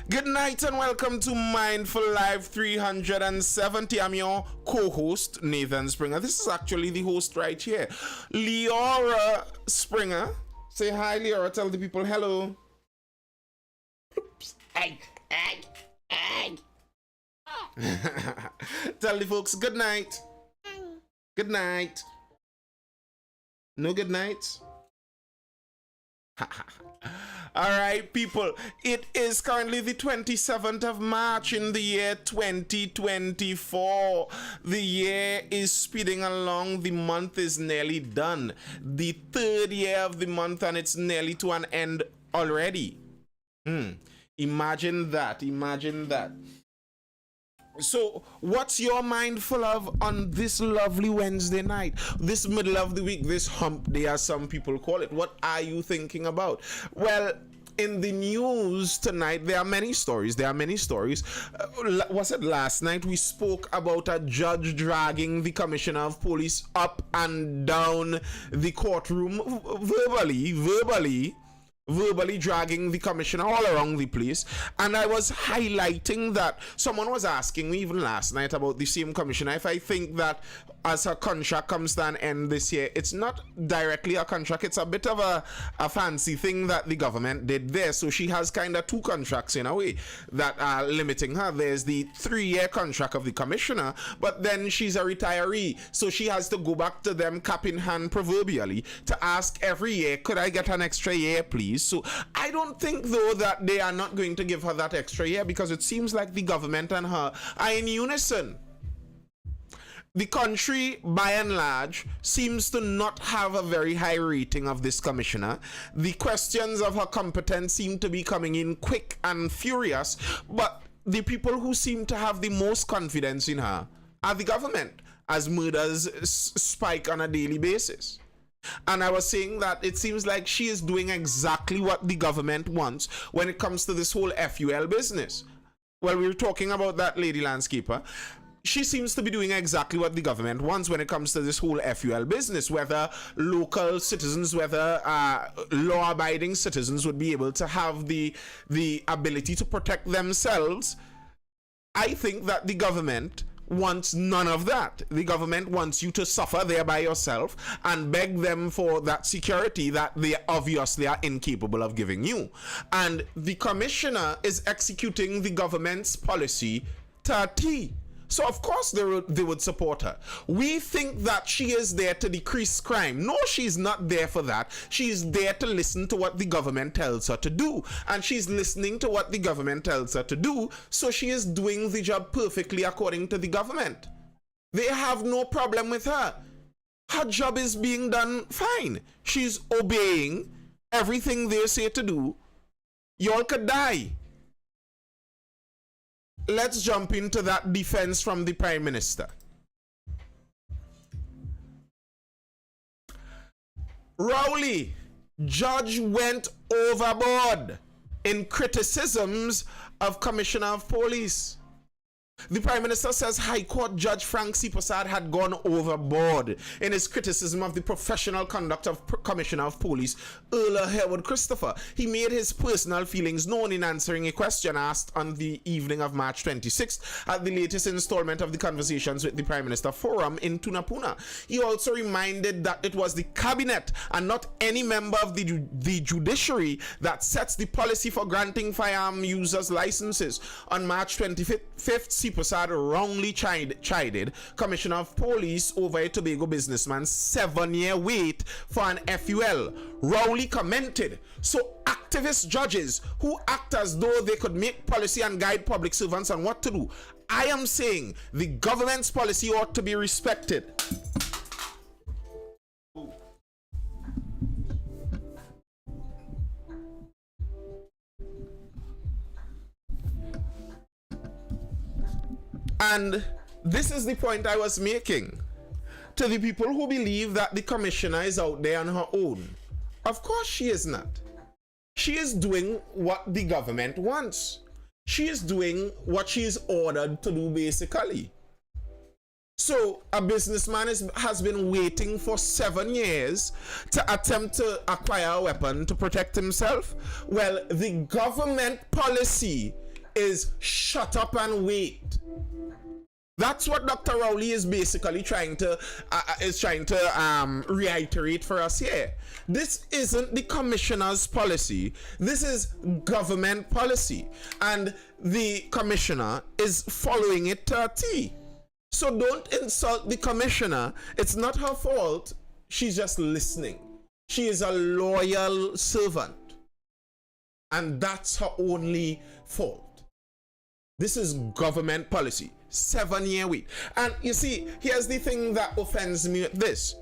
Good night and welcome to Mindful Live 370. I'm your co-host, Nathan Springer. This is actually the host right here, Leora Springer. Say hi, Leora. Tell the people hello. Oops. Tell the folks good night. Good night. No good night? All right, people, it is currently the 27th of March in the year 2024. The year is speeding along. The month is nearly done. The third year of the month, and it's nearly to an end already. Imagine that. Imagine that. So, what's your mind full of on this lovely Wednesday night? This middle of the week, this hump day, as some people call it. What are you thinking about? Well, in the news tonight, there are many stories. Was it last night? We spoke about a judge dragging the commissioner of police up and down the courtroom, verbally dragging the commissioner all around the place. And I was highlighting that someone was asking me even last night about the same commissioner if I think that as her contract comes to an end this year, it's not directly a contract, it's a bit of a fancy thing that the government did there. So she has kind of two contracts in a way that are limiting her. There's the 3-year contract of the commissioner, but then she's a retiree, so she has to go back to them cap in hand proverbially to ask every year, could I get an extra year please? So I don't think though that they are not going to give her that extra year, because it seems like the government and her are in unison. The country, by and large, seems to not have a very high rating of this commissioner. The questions of her competence seem to be coming in quick and furious, but the people who seem to have the most confidence in her are the government, as murders spike on a daily basis. And I was saying that it seems like she is doing exactly what the government wants when it comes to this whole FUL business. Well, we were talking about that lady landscaper. She seems to be doing exactly what the government wants when it comes to this whole FUL business, whether local citizens, whether law-abiding citizens would be able to have the ability to protect themselves. I think that the government wants none of that. The government wants you to suffer there by yourself and beg them for that security that they obviously are incapable of giving you. And the commissioner is executing the government's policy to a T. So of course they would support her. We think that she is there to decrease crime. No, she's not there for that. She's there to listen to what the government tells her to do. And she's listening to what the government tells her to do. So she is doing the job perfectly according to the government. They have no problem with her. Her job is being done fine. She's obeying everything they say to do. Y'all could die. Let's jump into that defense from the Prime Minister. Rowley, judge went overboard in criticisms of Commissioner of Police. The Prime Minister says High Court Judge Frank C. Prasad had gone overboard in his criticism of the professional conduct of Commissioner of Police, Earl Herwood Christopher. He made his personal feelings known in answering a question asked on the evening of March 26th at the latest installment of the Conversations with the Prime Minister Forum in Tunapuna. He also reminded that it was the cabinet and not any member of the judiciary that sets the policy for granting firearm users licenses. On March 25th, C. Prasad wrongly chided Commissioner of Police over a Tobago businessman's 7-year wait for an FUL. Rowley commented, so activist judges who act as though they could make policy and guide public servants on what to do. I am saying the government's policy ought to be respected. And this is the point I was making to the people who believe that the commissioner is out there on her own. Of course she is not. She is doing what the government wants. She is doing what she is ordered to do, basically. So a businessman has been waiting for 7 years to attempt to acquire a weapon to protect himself. Well, the government policy is shut up and wait. That's what Dr. Rowley is basically trying to reiterate for us here. This isn't the commissioner's policy. This is government policy, and the commissioner is following it to a T. So don't insult the commissioner. It's not her fault. She's just listening. She is a loyal servant, and that's her only fault. This is government policy. 7-year wait. And you see, here's the thing that offends me with this.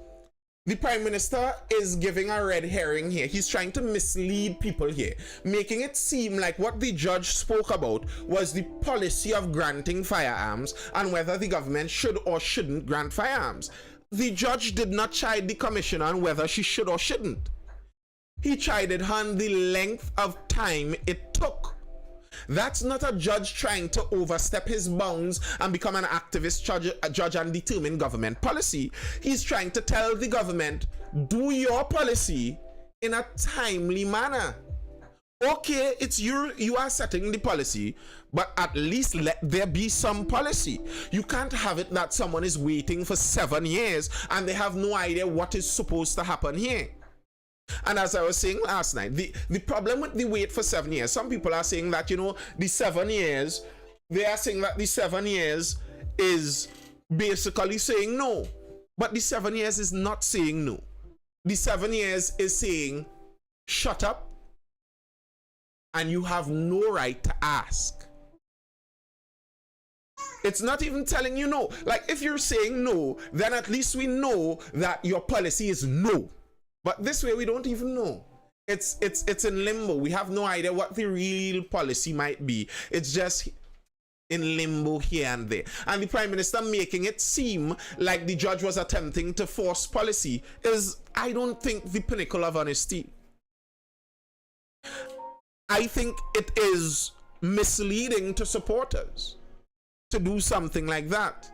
The Prime Minister is giving a red herring here. He's trying to mislead people here, making it seem like what the judge spoke about was the policy of granting firearms and whether the government should or shouldn't grant firearms. The judge did not chide the commissioner on whether she should or shouldn't. He chided her on the length of time it took. That's not a judge trying to overstep his bounds and become an activist judge and determine government policy. He's trying to tell the government, do your policy in a timely manner. Okay, it's you are setting the policy, but at least let there be some policy. You can't have it that someone is waiting for 7 years and they have no idea what is supposed to happen here. And as I was saying last night, the problem with the wait for 7 years, some people are saying that, you know, the 7 years, they are saying that the 7 years is basically saying no. But the 7 years is not saying no. The 7 years is saying, shut up, and you have no right to ask. It's not even telling you no. Like, if you're saying no, then at least we know that your policy is no. But this way, we don't even know. It's in limbo. We have no idea what the real policy might be. It's just in limbo here and there. And the Prime Minister making it seem like the judge was attempting to force policy is, I don't think, the pinnacle of honesty. I think it is misleading to supporters to do something like that.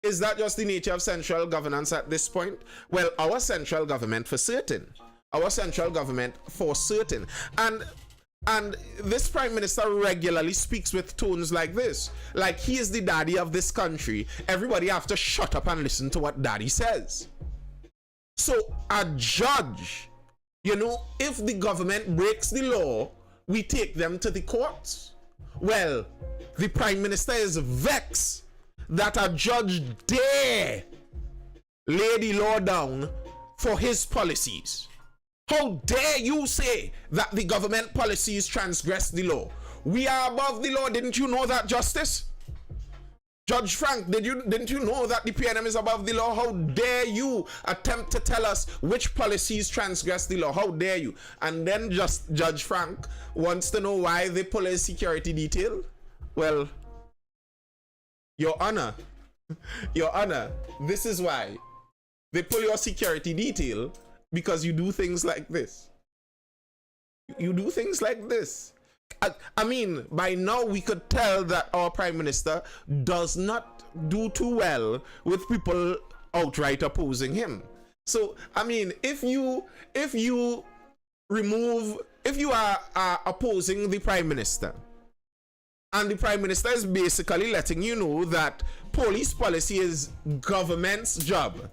Is that just the nature of central governance at this point? Well, our central government for certain. Our central government for certain. And this Prime Minister regularly speaks with tones like this. Like he is the daddy of this country. Everybody have to shut up and listen to what daddy says. So a judge, you know, if the government breaks the law, we take them to the courts. Well, the Prime Minister is vexed that a judge dare lay the law down for his policies. How dare you say that the government policies transgress the law? We are above the law. Didn't you know that, Justice? Judge Frank, didn't you know that the PNM is above the law? How dare you attempt to tell us which policies transgress the law? How dare you? And then just Judge Frank wants to know why they pull his security detail. Well, Your Honor, this is why they pull your security detail, because you do things like this. You do things like this. I mean, by now we could tell that our Prime Minister does not do too well with people outright opposing him. So, I mean, if you are opposing the Prime Minister, and the Prime Minister is basically letting you know that police policy is government's job.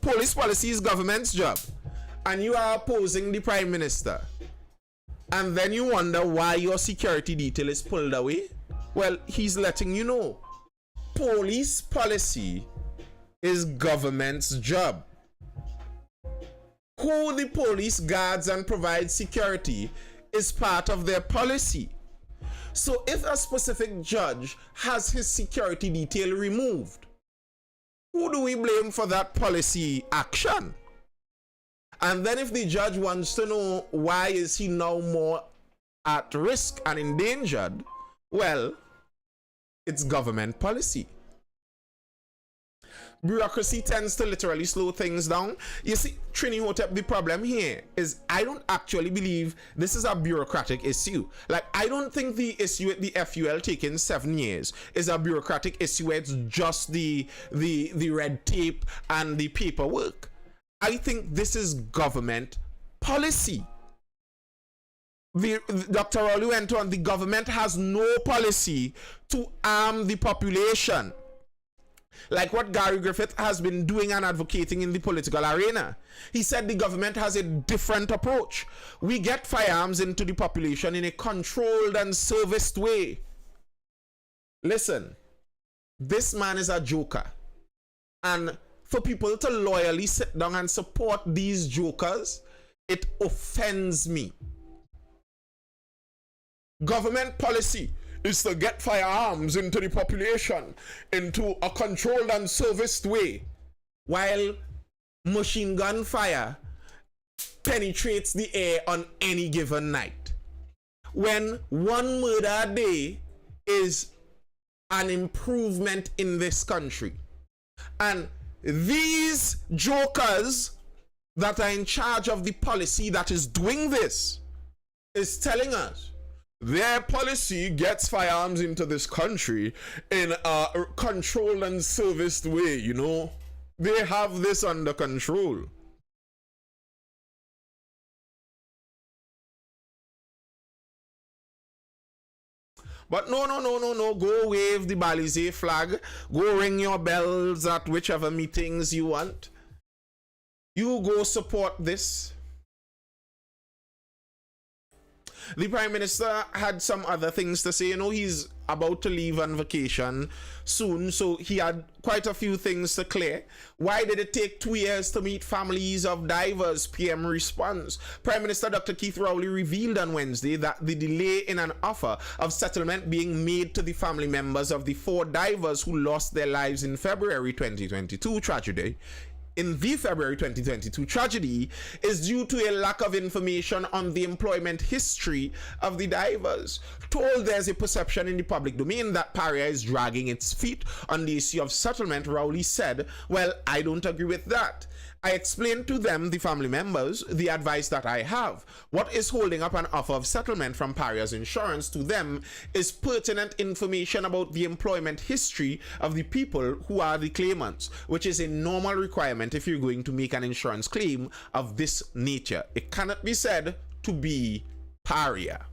Police policy is government's job. And you are opposing the Prime Minister. And then you wonder why your security detail is pulled away. Well, he's letting you know. Police policy is government's job. Who the police guards and provides security is part of their policy. So if a specific judge has his security detail removed, who do we blame for that policy action? And then if the judge wants to know why is he now more at risk and endangered, well, it's government policy. Bureaucracy tends to literally slow things down. You see, Trini Hotep, the problem here is I don't actually believe this is a bureaucratic issue. Like, I don't think the issue with the FUL taking 7 years is a bureaucratic issue where it's just the red tape and the paperwork. I think this is government policy. Dr. Rowley went on, the government has no policy to arm the population, like what Gary Griffith has been doing and advocating in the political arena. He said the government has a different approach. We get firearms into the population in a controlled and serviced way. Listen, this man is a joker. And for people to loyally sit down and support these jokers, it offends me. Government policy is to get firearms into the population into a controlled and serviced way, while machine gun fire penetrates the air on any given night. When one murder a day is an improvement in this country. And these jokers that are in charge of the policy that is doing this is telling us their policy gets firearms into this country in a controlled and serviced way, you know. They have this under control. But no. Go wave the Balize flag. Go ring your bells at whichever meetings you want. You go support this. The Prime Minister had some other things to say. You know, he's about to leave on vacation soon, so he had quite a few things to clear. Why did it take 2 years to meet families of divers? PM response. Prime Minister Dr. Keith Rowley revealed on Wednesday that the delay in an offer of settlement being made to the family members of the 4 divers who lost their lives in February 2022 tragedy is due to a lack of information on the employment history of the divers. Told there's a perception in the public domain that PARIA is dragging its feet on the issue of settlement, Rowley said, well, I don't agree with that. I explained to them, the family members, the advice that I have. What is holding up an offer of settlement from PARIA's insurance to them is pertinent information about the employment history of the people who are the claimants, which is a normal requirement if you're going to make an insurance claim of this nature. It cannot be said to be PARIA.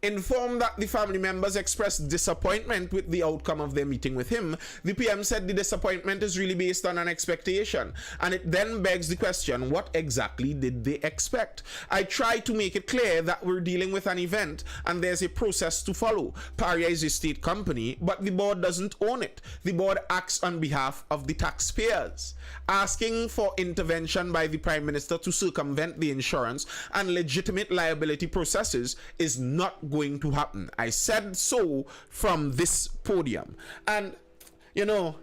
Informed that the family members expressed disappointment with the outcome of their meeting with him, the PM said the disappointment is really based on an expectation, and it then begs the question, what exactly did they expect? I try to make it clear that we're dealing with an event and there's a process to follow. PARIA is a state company, but the board doesn't own it. The board acts on behalf of the taxpayers. Asking for intervention by the Prime Minister to circumvent the insurance and legitimate liability processes is not going to happen. I said so from this podium. And you know,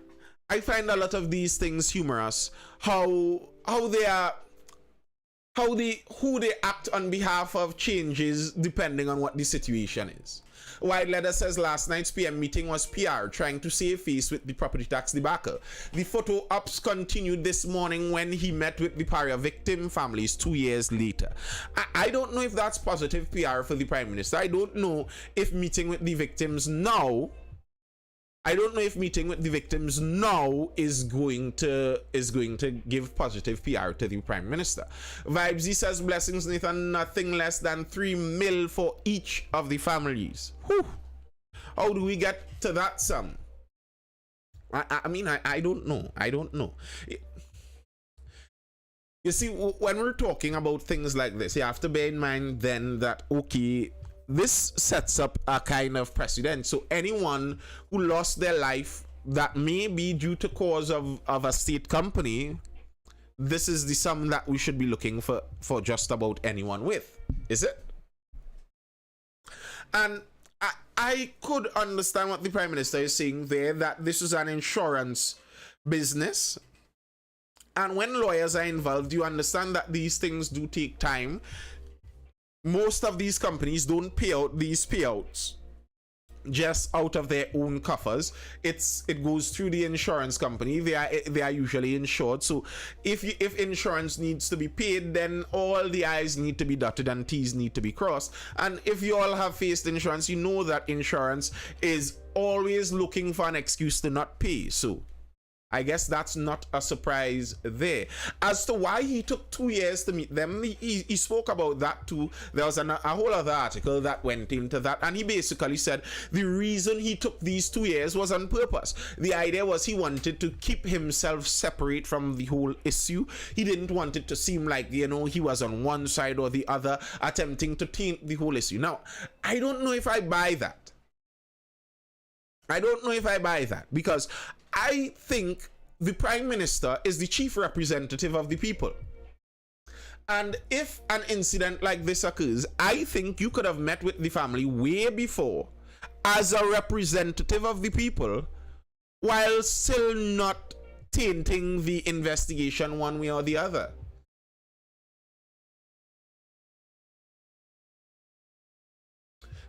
I find a lot of these things humorous, who they act on behalf of changes depending on what the situation is. White Leather says last night's PM meeting was PR, trying to save face with the property tax debacle. The photo ops continued this morning when he met with the PARIA victim families 2 years later. I don't know if that's positive PR for the Prime Minister. I don't know if meeting with the victims now is going to give positive PR to the Prime Minister. Vibesy says blessings, Nathan, nothing less than 3 mil for each of the families. Whew. How do we get to that sum? I mean, I don't know. I don't know. You see, when we're talking about things like this, you have to bear in mind then that, okay, this sets up a kind of precedent. So anyone who lost their life that may be due to cause of a state company, this is the sum that we should be looking for just about anyone with, is it? And I could understand what the Prime Minister is saying there, that this is an insurance business. And when lawyers are involved, you understand that these things do take time. Most of these companies don't pay out these payouts just out of their own coffers. It goes through the insurance company. They are usually insured. So if insurance needs to be paid, then all the I's need to be dotted and T's need to be crossed. And if you all have faced insurance, you know that insurance is always looking for an excuse to not pay. So I guess that's not a surprise there. As to why he took 2 years to meet them, he spoke about that too. There was a whole other article that went into that, and he basically said the reason he took these 2 years was on purpose. The idea was he wanted to keep himself separate from the whole issue. He didn't want it to seem like, you know, he was on one side or the other, attempting to taint the whole issue. Now, I don't know if I buy that. I don't know if I buy that, because I think the Prime Minister is the chief representative of the people. And if an incident like this occurs, I think you could have met with the family way before as a representative of the people, while still not tainting the investigation one way or the other.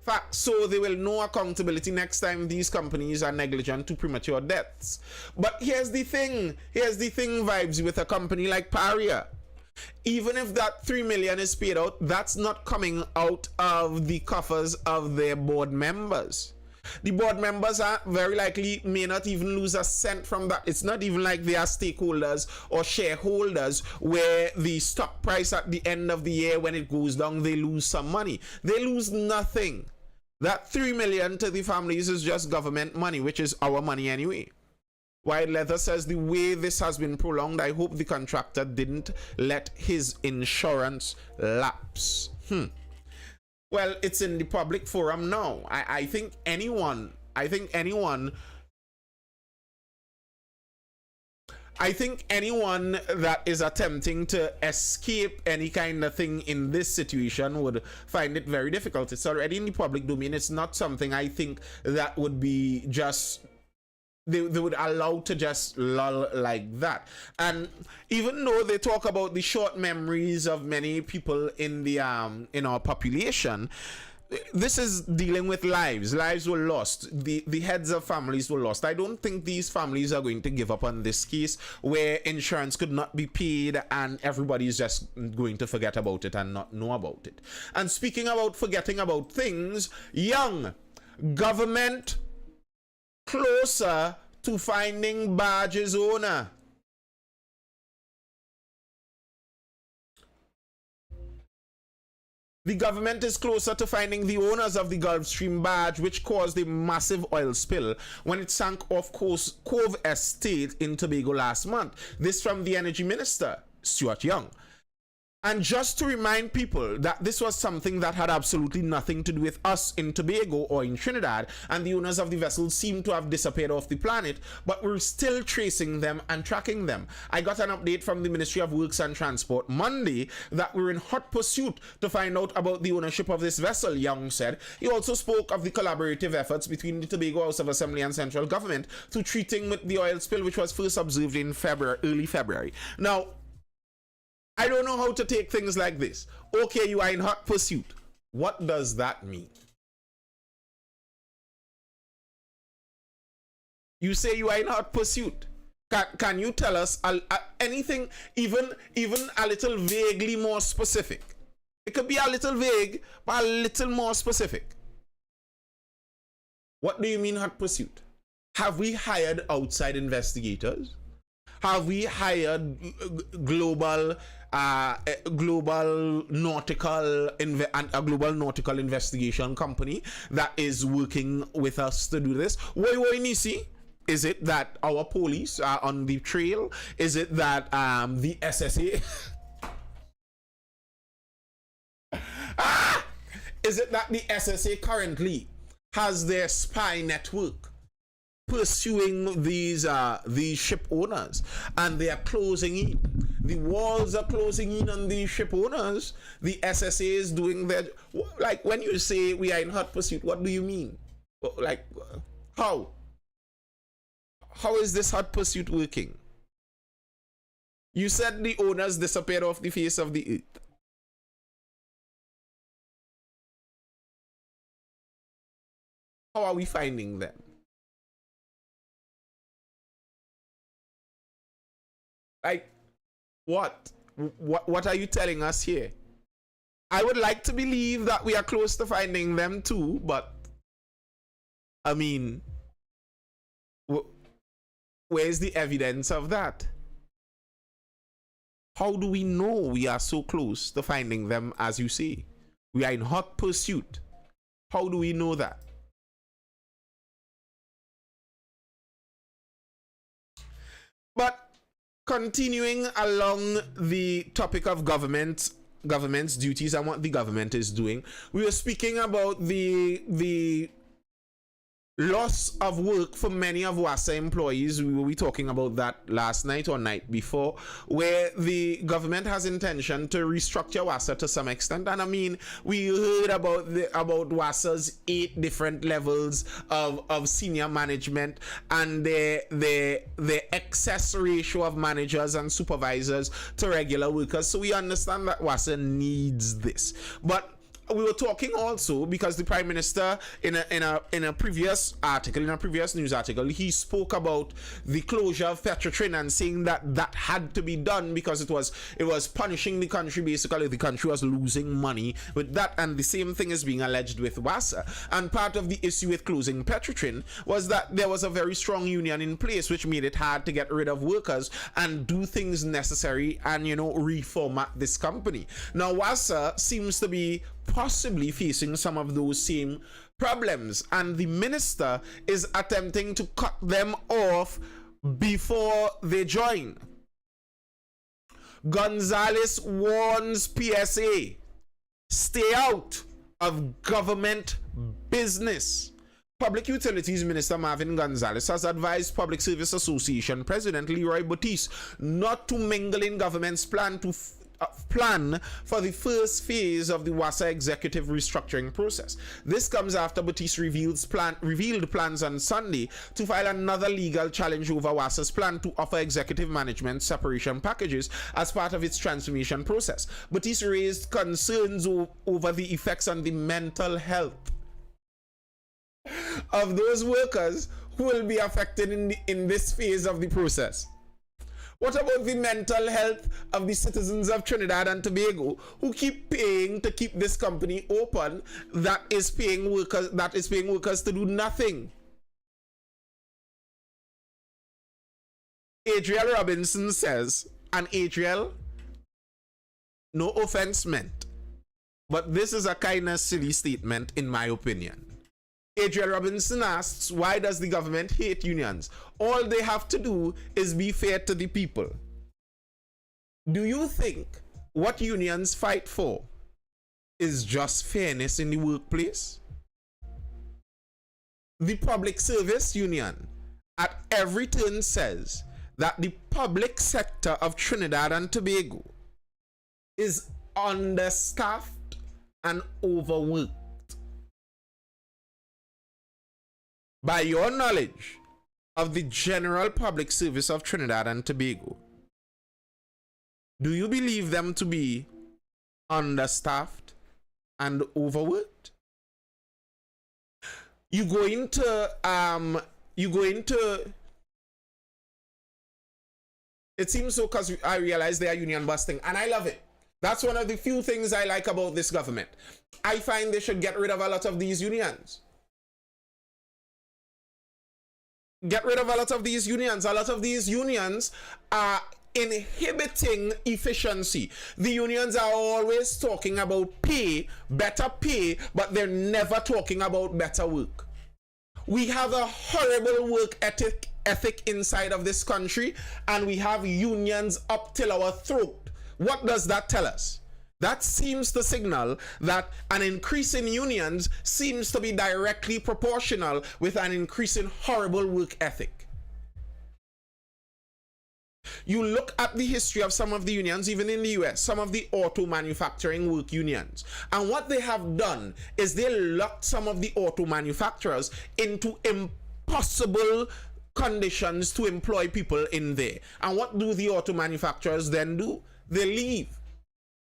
Fact, so they will know accountability next time these companies are negligent to premature deaths. But here's the thing vibes with a company like Paria. Even if that 3 million is paid out, that's not coming out of the coffers of their board members. The board members are very likely may not even lose a cent from that. It's not even like they are stakeholders or shareholders where the stock price at the end of the year, when it goes down, they lose some money. They lose nothing. That 3 million to the families is just government money, which is our money anyway. White Leather says the way this has been prolonged, I hope the contractor didn't let his insurance lapse. Well, it's in the public forum now. I think anyone that is attempting to escape any kind of thing in this situation would find it very difficult. It's already in the public domain. It's not something I think that would be just they would allow to just lull like that. And even though they talk about the short memories of many people in the in our population, this is dealing with lives. Lives were lost. The heads of families were lost. I don't think these families are going to give up on this case where insurance could not be paid and everybody's just going to forget about it and not know about it. And speaking about forgetting about things, Young, government closer to finding Barge's owner. The government is closer to finding the owners of the Gulfstream barge, which caused a massive oil spill when it sank off Cove Estate in Tobago last month. This from the Energy Minister, Stuart Young. And just to remind people that this was something that had absolutely nothing to do with us in Tobago or in Trinidad, and the owners of the vessel seem to have disappeared off the planet, but we're still tracing them and tracking them. I got an update from the Ministry of Works and Transport Monday that we're in hot pursuit to find out about the ownership of this vessel, Young said. He also spoke of the collaborative efforts between the Tobago House of Assembly and central government to treating with the oil spill, which was first observed in early February. Now, I don't know how to take things like this. Okay, you are in hot pursuit. What does that mean? You say you are in hot pursuit. Can you tell us anything, even a little vaguely more specific? It could be a little vague, but a little more specific. What do you mean hot pursuit? Have we hired outside investigators? Have we hired global nautical investigation company that is working with us to do this? What Nisi? Is it that our police are on the trail? Is it that the SSA? Is it that the SSA currently has their spy network pursuing these ship owners, and they are closing in? The walls are closing in on the ship owners. The SSA is doing their, like, when you say we are in hot pursuit, what do you mean? Like, how is this hot pursuit working? You said the owners disappeared off the face of the earth. How are we finding them? Like, what are you telling us here? I would like to believe that we are close to finding them too, but I mean, Where's the evidence of that? How do we know we are so close to finding them, as you say? We are in hot pursuit. How do we know that? But continuing along the topic of government's duties and what the government is doing, we were speaking about the loss of work for many of WASA employees. We were talking about that last night or night before, where the government has intention to restructure WASA to some extent. And I mean, we heard about WASA's 8 different levels of senior management and the excess ratio of managers and supervisors to regular workers. So we understand that WASA needs this. But we were talking also because the Prime Minister in a previous article, in a previous news article, he spoke about the closure of Petrotrin and saying that that had to be done because it was punishing the country. Basically, the country was losing money with that, and the same thing is being alleged with WASA. And part of the issue with closing Petrotrin was that there was a very strong union in place, which made it hard to get rid of workers and do things necessary and, you know, reformat this company. Now, WASA seems to be possibly facing some of those same problems, and the minister is attempting to cut them off before they join. Gonzalez warns PSA, stay out of government business. Public Utilities Minister Marvin Gonzalez has advised Public Service Association President Leroy Baptiste not to mingle in government's plan for the first phase of the WASA executive restructuring process. This comes after Baptiste revealed plans on Sunday to file another legal challenge over WASA's plan to offer executive management separation packages as part of its transformation process. Baptiste raised concerns over the effects on the mental health of those workers who will be affected in this phase of the process. What about the mental health of the citizens of Trinidad and Tobago who keep paying to keep this company open that is paying workers to do nothing? Adriel Robinson says, and Adriel, no offense meant, but this is a kind of silly statement in my opinion. Adriel Robinson asks, why does the government hate unions? All they have to do is be fair to the people. Do you think what unions fight for is just fairness in the workplace? The Public Service Union at every turn says that the public sector of Trinidad and Tobago is understaffed and overworked. By your knowledge of the general public service of Trinidad and Tobago, do you believe them to be understaffed and overworked? You go into it seems so, because I realize they are union busting, and I love it. That's one of the few things I like about this government. I find they should get rid of a lot of these unions. Get rid of a lot of these unions. A lot of these unions are inhibiting efficiency. The unions are always talking about pay, better pay, but they're never talking about better work. We have a horrible work ethic inside of this country, and we have unions up till our throat. What does that tell us? That seems to signal that an increase in unions seems to be directly proportional with an increase in horrible work ethic. You look at the history of some of the unions, even in the US, some of the auto manufacturing work unions, and what they have done is they locked some of the auto manufacturers into impossible conditions to employ people in there. And what do the auto manufacturers then do? They leave,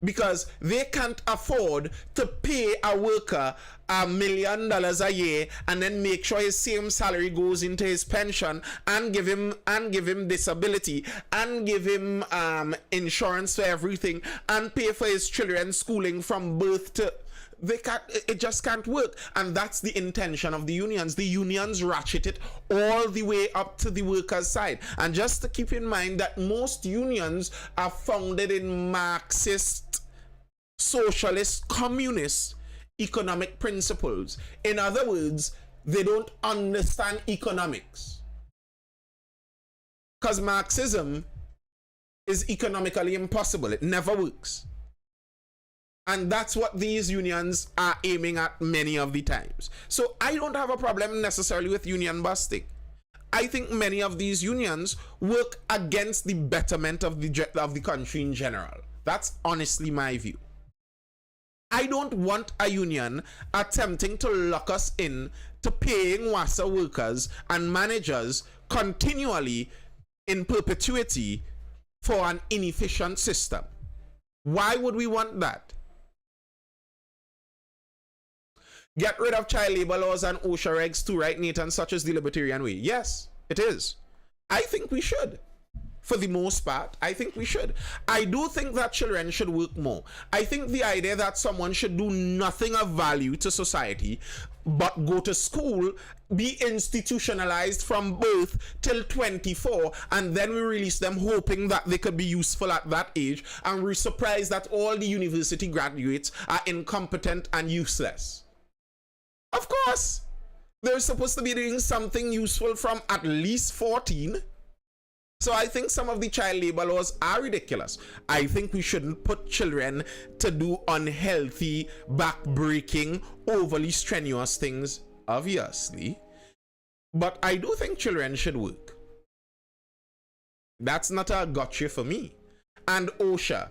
because they can't afford to pay a worker $1 million a year and then make sure his same salary goes into his pension and give him disability and give him insurance for everything and pay for his children's schooling from birth to they can't, it just can't work. And that's the intention of the unions. The unions ratchet it all the way up to the workers' side. And just to keep in mind that most unions are founded in Marxist, socialist, communist economic principles. In other words, they don't understand economics. Because Marxism is economically impossible. It never works. And that's what these unions are aiming at many of the times. So I don't have a problem necessarily with union busting. I think many of these unions work against the betterment of the country in general. That's honestly my view. I don't want a union attempting to lock us in to paying WASA workers and managers continually in perpetuity for an inefficient system. Why would we want that? Get rid of child labor laws and OSHA regs too, right, Nathan, such as the libertarian way? Yes, it is. I think we should. For the most part, I think we should. I do think that children should work more. I think the idea that someone should do nothing of value to society but go to school, be institutionalized from birth till 24, and then we release them hoping that they could be useful at that age, and we're surprised that all the university graduates are incompetent and useless. Of course, they're supposed to be doing something useful from at least 14. So I think some of the child labor laws are ridiculous. I think we shouldn't put children to do unhealthy, back-breaking, overly strenuous things, obviously. But I do think children should work. That's not a gotcha for me. And OSHA.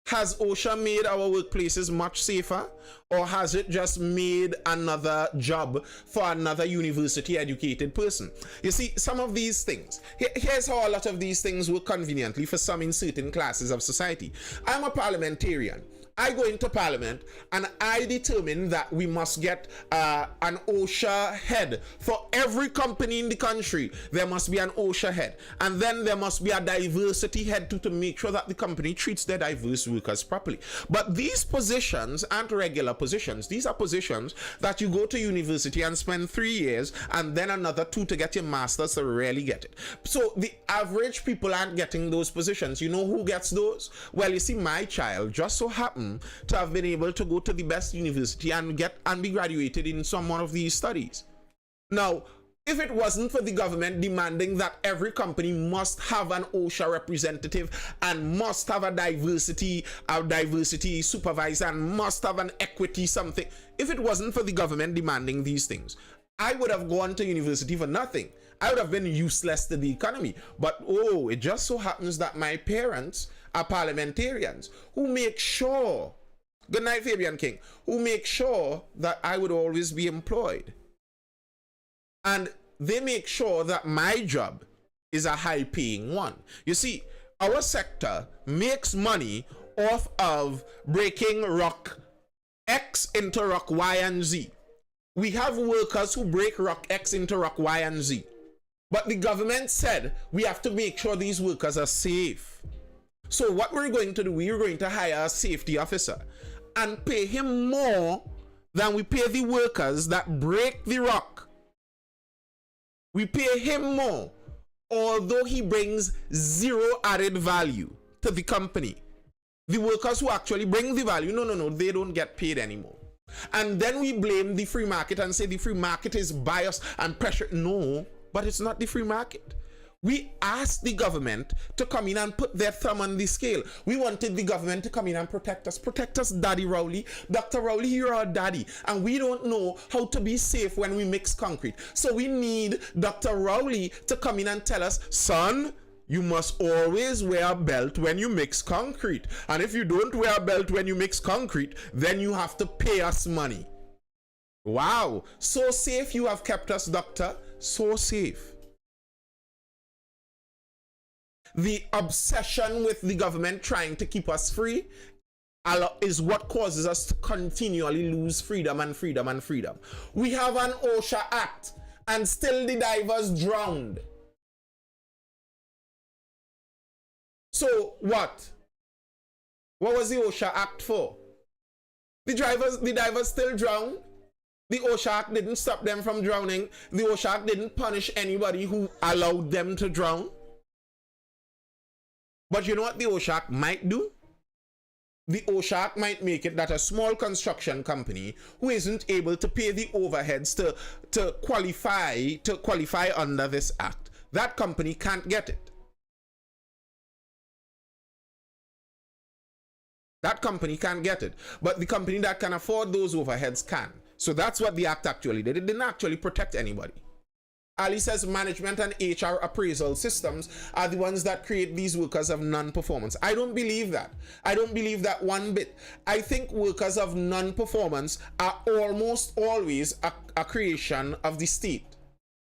Has OSHA made our workplaces much safer, or has it just made another job for another university educated person? You see, some of these things, here's how a lot of these things work conveniently for some in certain classes of society. I'm a parliamentarian. I go into parliament and I determine that we must get an OSHA head. For every company in the country, there must be an OSHA head. And then there must be a diversity head to make sure that the company treats their diverse workers properly. But these positions aren't regular positions. These are positions that you go to university and spend 3 years and then another 2 to get your master's to really get it. So the average people aren't getting those positions. You know who gets those? Well, you see, my child just so happened to have been able to go to the best university and be graduated in some one of these studies. Now, if it wasn't for the government demanding that every company must have an OSHA representative and must have a diversity supervisor and must have an equity something, if it wasn't for the government demanding these things, I would have gone to university for nothing. I would have been useless to the economy. But oh, it just so happens that my parents are parliamentarians who make sure, good night Fabian King, who make sure that I would always be employed. And they make sure that my job is a high-paying one. You see, our sector makes money off of breaking rock X into rock Y and Z. We have workers who break rock X into rock Y and Z. But the government said we have to make sure these workers are safe. So what we're going to do, we're going to hire a safety officer and pay him more than we pay the workers that break the rock. We pay him more, although he brings zero added value to the company. The workers who actually bring the value, no, they don't get paid anymore. And then we blame the free market and say the free market is biased and pressure. No, but it's not the free market. We asked the government to come in and put their thumb on the scale. We wanted the government to come in and protect us. Protect us, Daddy Rowley. Dr. Rowley, you're our daddy. And we don't know how to be safe when we mix concrete. So we need Dr. Rowley to come in and tell us, son, you must always wear a belt when you mix concrete. And if you don't wear a belt when you mix concrete, then you have to pay us money. Wow. So safe you have kept us, doctor. So safe. The obsession with the government trying to keep us free is what causes us to continually lose freedom and freedom and freedom. We have an OSHA Act and still the divers drowned. So what? What was the OSHA Act for? The divers still drowned. The OSHAC didn't stop them from drowning. The OSHAC didn't punish anybody who allowed them to drown. But you know what the OSHAC might do? The OSHAC might make it that a small construction company who isn't able to pay the overheads to qualify under this act, that company can't get it. That company can't get it. But the company that can afford those overheads can. So that's what the act actually did. It didn't actually protect anybody. Ali says management and HR appraisal systems are the ones that create these workers of non-performance. I don't believe that. I don't believe that one bit. I think workers of non-performance are almost always a creation of the state.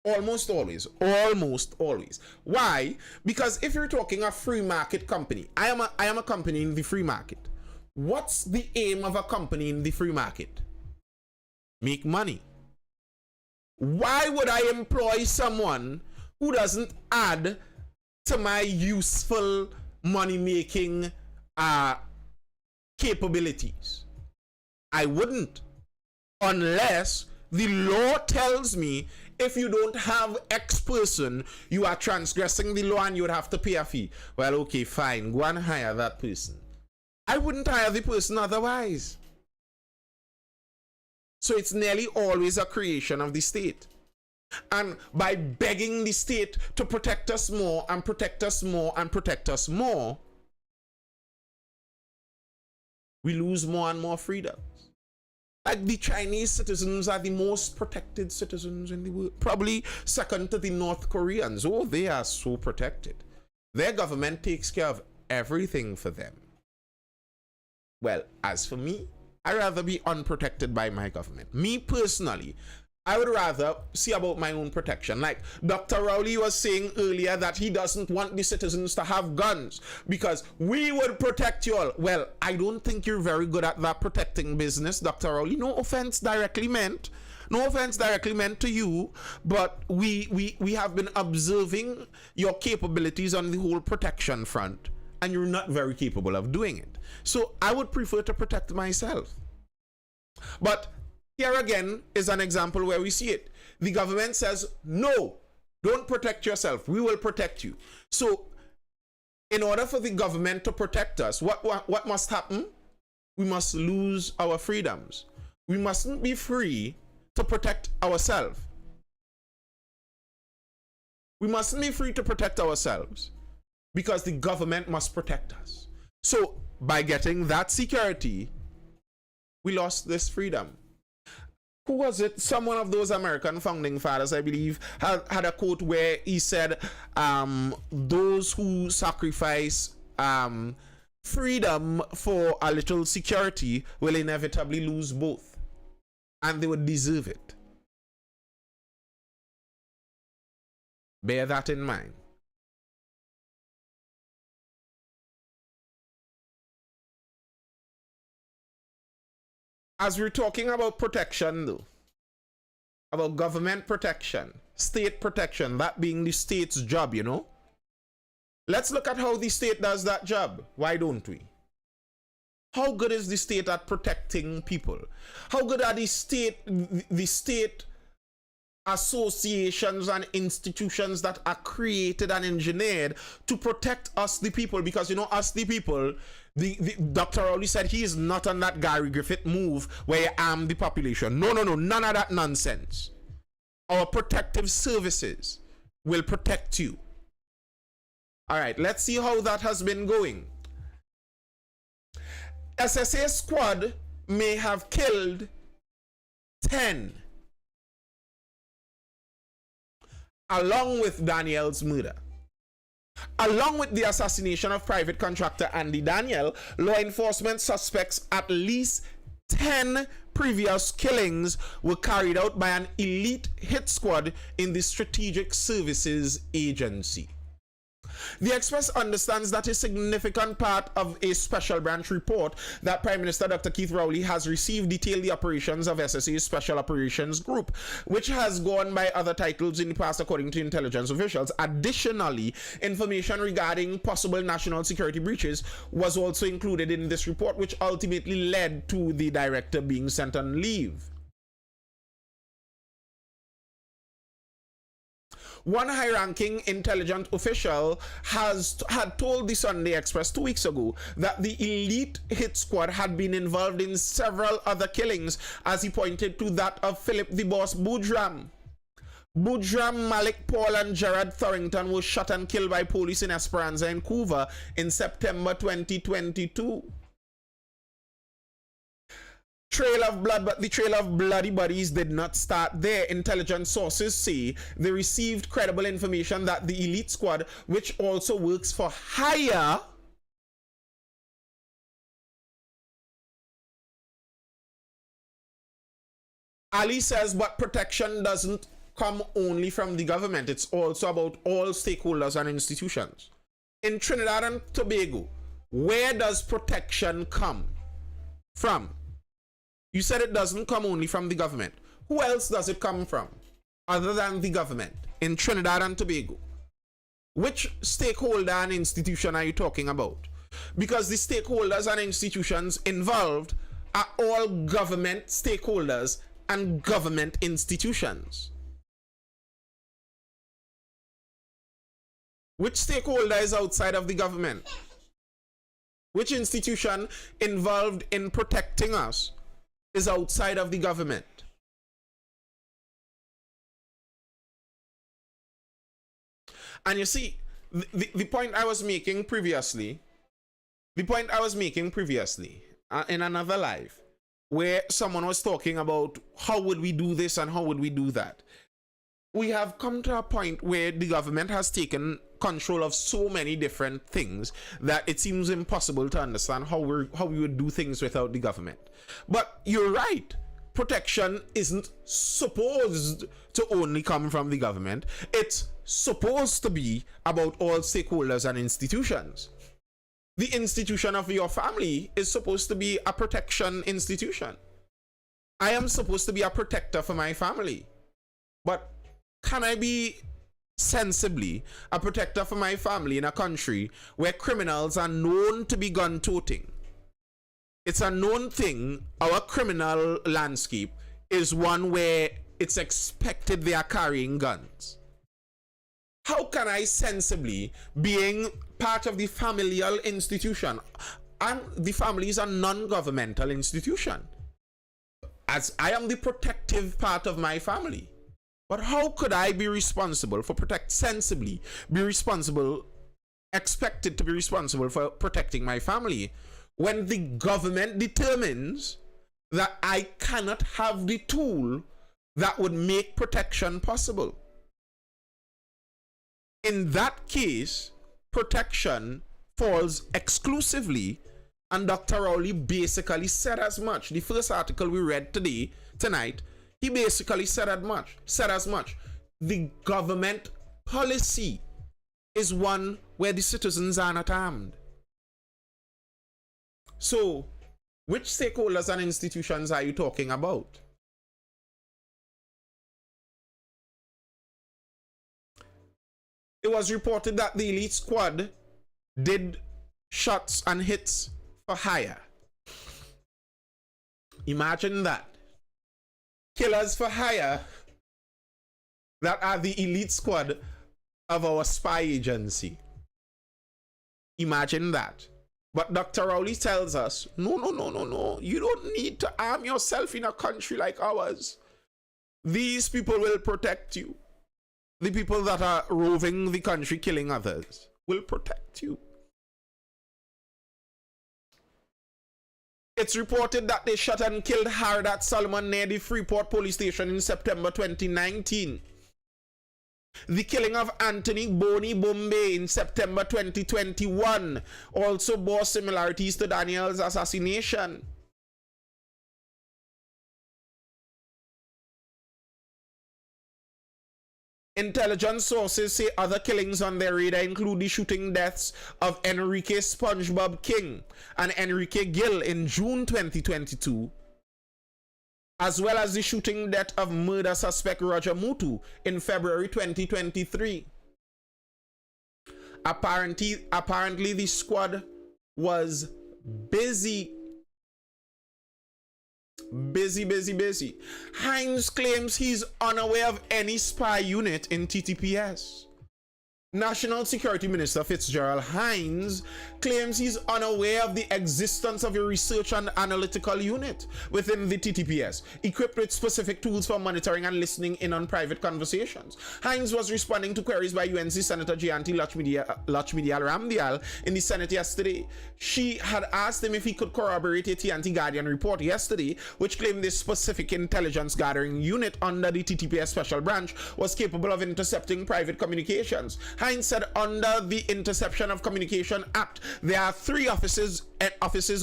Almost always. Almost always. Why? Because if you're talking a free market company, I am a company in the free market. What's the aim of a company in the free market? Make money. Why would I employ someone who doesn't add to my useful money-making capabilities? I wouldn't. Unless the law tells me if you don't have X person, you are transgressing the law and you would have to pay a fee. Well, okay, fine. Go and hire that person. I wouldn't hire the person otherwise. So it's nearly always a creation of the state. And by begging the state to protect us more and protect us more and protect us more, we lose more and more freedoms. Like the Chinese citizens are the most protected citizens in the world. Probably second to the North Koreans. Oh, they are so protected. Their government takes care of everything for them. Well, as for me, I'd rather be unprotected by my government. Me personally, I would rather see about my own protection. Like Dr. Rowley was saying earlier that he doesn't want the citizens to have guns because we would protect you all. Well, I don't think you're very good at that protecting business, Dr. Rowley. No offense directly meant. No offense directly meant to you, but we have been observing your capabilities on the whole protection front, and you're not very capable of doing it. So I would prefer to protect myself. But here again is an example where we see it. The government says, no, don't protect yourself. We will protect you. So in order for the government to protect us, what must happen? We must lose our freedoms. We mustn't be free to protect ourselves. We mustn't be free to protect ourselves because the government must protect us. So by getting that security, we lost this freedom. Who was it? Someone of those American founding fathers, I believe, had a quote where he said, those who sacrifice freedom for a little security will inevitably lose both. And they would deserve it. Bear that in mind. As we're talking about protection, though, about government protection, state protection, that being the state's job, you know, let's look at how the state does that job. Why don't we? How good is the state at protecting people? How good are the state associations and institutions that are created and engineered to protect us, the people? Because, you know, us, the people, Dr. Rowley said he is not on that Gary Griffith move where you arm the population. No, none of that nonsense. Our protective services will protect you. All right, let's see how that has been going. SSA squad may have killed 10 along with Daniel's murder. Along with the assassination of private contractor Andy Daniel, law enforcement suspects at least 10 previous killings were carried out by an elite hit squad in the Strategic Services Agency. The Express understands that a significant part of a special branch report that Prime Minister Dr. Keith Rowley has received detail the operations of SSA's Special Operations Group, which has gone by other titles in the past according to intelligence officials. Additionally, information regarding possible national security breaches was also included in this report, which ultimately led to the director being sent on leave. One high-ranking intelligence official had told the Sunday Express 2 weeks ago that the elite hit squad had been involved in several other killings, as he pointed to that of Philip the Boss Boudram. Boudram, Malik Paul and Gerard Thorrington were shot and killed by police in Esperanza and Couva in September 2022. Trail of blood, but the trail of bloody bodies did not start there. Intelligence sources say they received credible information that the elite squad, which also works for hire, Ali says, but protection doesn't come only from the government. It's also about all stakeholders and institutions. In Trinidad and Tobago, where does protection come from? You said it doesn't come only from the government. Who else does it come from other than the government in Trinidad and Tobago? Which stakeholder and institution are you talking about? Because the stakeholders and institutions involved are all government stakeholders and government institutions. Which stakeholder is outside of the government? Which institution involved in protecting us is outside of the government? And you see, the point I was making previously, in another live, where someone was talking about how would we do this and how would we do that. We have come to a point where the government has taken control of so many different things that it seems impossible to understand how we would do things without the government. But you're right. Protection isn't supposed to only come from the government. It's supposed to be about all stakeholders and institutions. The institution of your family is supposed to be a protection institution. I am supposed to be a protector for my family. But can I be sensibly a protector for my family in a country where criminals are known to be gun-toting? It's a known thing. Our criminal landscape is one where it's expected they are carrying guns. How can I sensibly, being part of the familial institution, and the family is a non-governmental institution, as I am the protective part of my family, but how could I be responsible for sensibly be responsible, expected to be responsible for protecting my family, when the government determines that I cannot have the tool that would make protection possible? In that case, protection falls exclusively, and Dr. Rowley basically said as much. The first article we read tonight, he basically said as much. The government policy is one where the citizens are not armed. So, which stakeholders and institutions are you talking about? It was reported that the elite squad did shots and hits for hire. Imagine that. Killers for hire that are the elite squad of our spy agency. Imagine that. But Dr. Rowley tells us, no. You don't need to arm yourself in a country like ours. These people will protect you. The people that are roving the country killing others will protect you. It's reported that they shot and killed Hardat Solomon near the Freeport police station in September 2019. The killing of Anthony Boni Bombe in September 2021 also bore similarities to Daniel's assassination. Intelligence sources say other killings on their radar include the shooting deaths of Enrique SpongeBob King and Enrique Gill in June 2022, as well as the shooting death of murder suspect Roger Mutu in February 2023. Apparently the squad was busy. Hines claims he's unaware of any spy unit in TTPS. National Security Minister Fitzgerald Hines claims he's unaware of the existence of a research and analytical unit within the TTPS, equipped with specific tools for monitoring and listening in on private conversations. Hines was responding to queries by UNC Senator Jayanti Lakshmidyal Ramdyal in the Senate yesterday. She had asked him if he could corroborate a TNT Guardian report yesterday, which claimed this specific intelligence gathering unit under the TTPS Special Branch was capable of intercepting private communications. Hines said under the Interception of Communication Act, there are 3 offices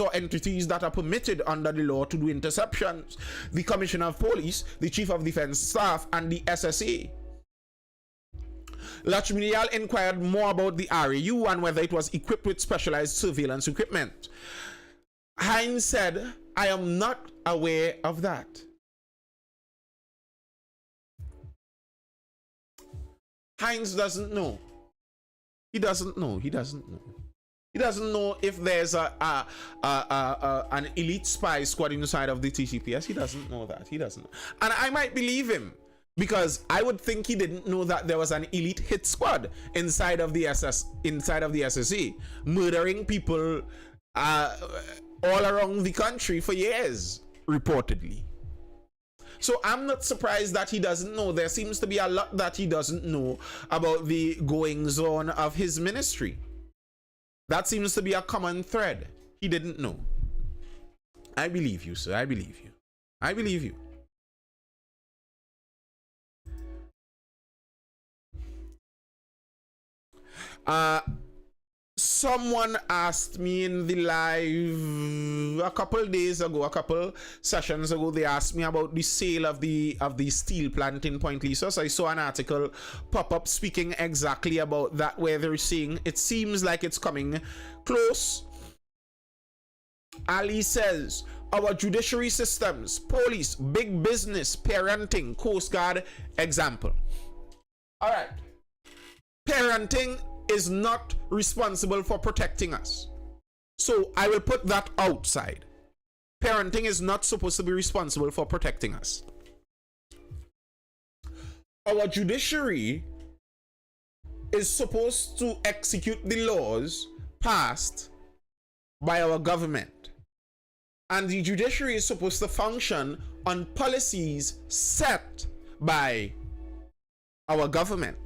or entities that are permitted under the law to do interceptions: the Commissioner of Police, the Chief of Defense Staff, and the SSA. Lakshmidyal inquired more about the RAU and whether it was equipped with specialized surveillance equipment. Hines said, "I am not aware of that." Hines doesn't know. He doesn't know. He doesn't know if there's an elite spy squad inside of the TTPS. He doesn't know that. He doesn't know. And I might believe him, because I would think he didn't know that there was an elite hit squad inside of the SSA, murdering people all around the country for years, reportedly. So I'm not surprised that he doesn't know. There seems to be a lot that he doesn't know about the goings on of his ministry. That seems to be a common thread. He didn't know. I believe you, sir. I believe you. I believe you. Someone asked me in the live a couple sessions ago, they asked me about the sale of the steel plant in Point Lisa. So I saw an article pop up speaking exactly about that, where they're saying it seems like it's coming close. Ali says, our judiciary systems, police, big business, parenting, Coast Guard, example. All right. Parenting is not responsible for protecting us. So I will put that outside. Parenting is not supposed to be responsible for protecting us. Our judiciary is supposed to execute the laws passed by our government. And the judiciary is supposed to function on policies set by our government.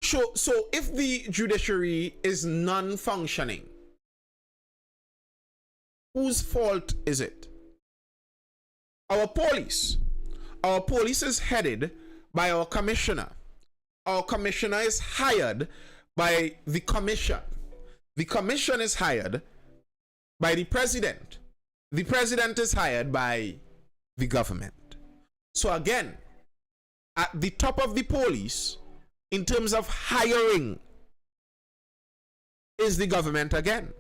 So if the judiciary is non-functioning, whose fault is it? Our police. Our police is headed by our commissioner. Our commissioner is hired by the commission. The commission is hired by the president. The president is hired by the government. So again, at the top of the police, in terms of hiring, is the government again.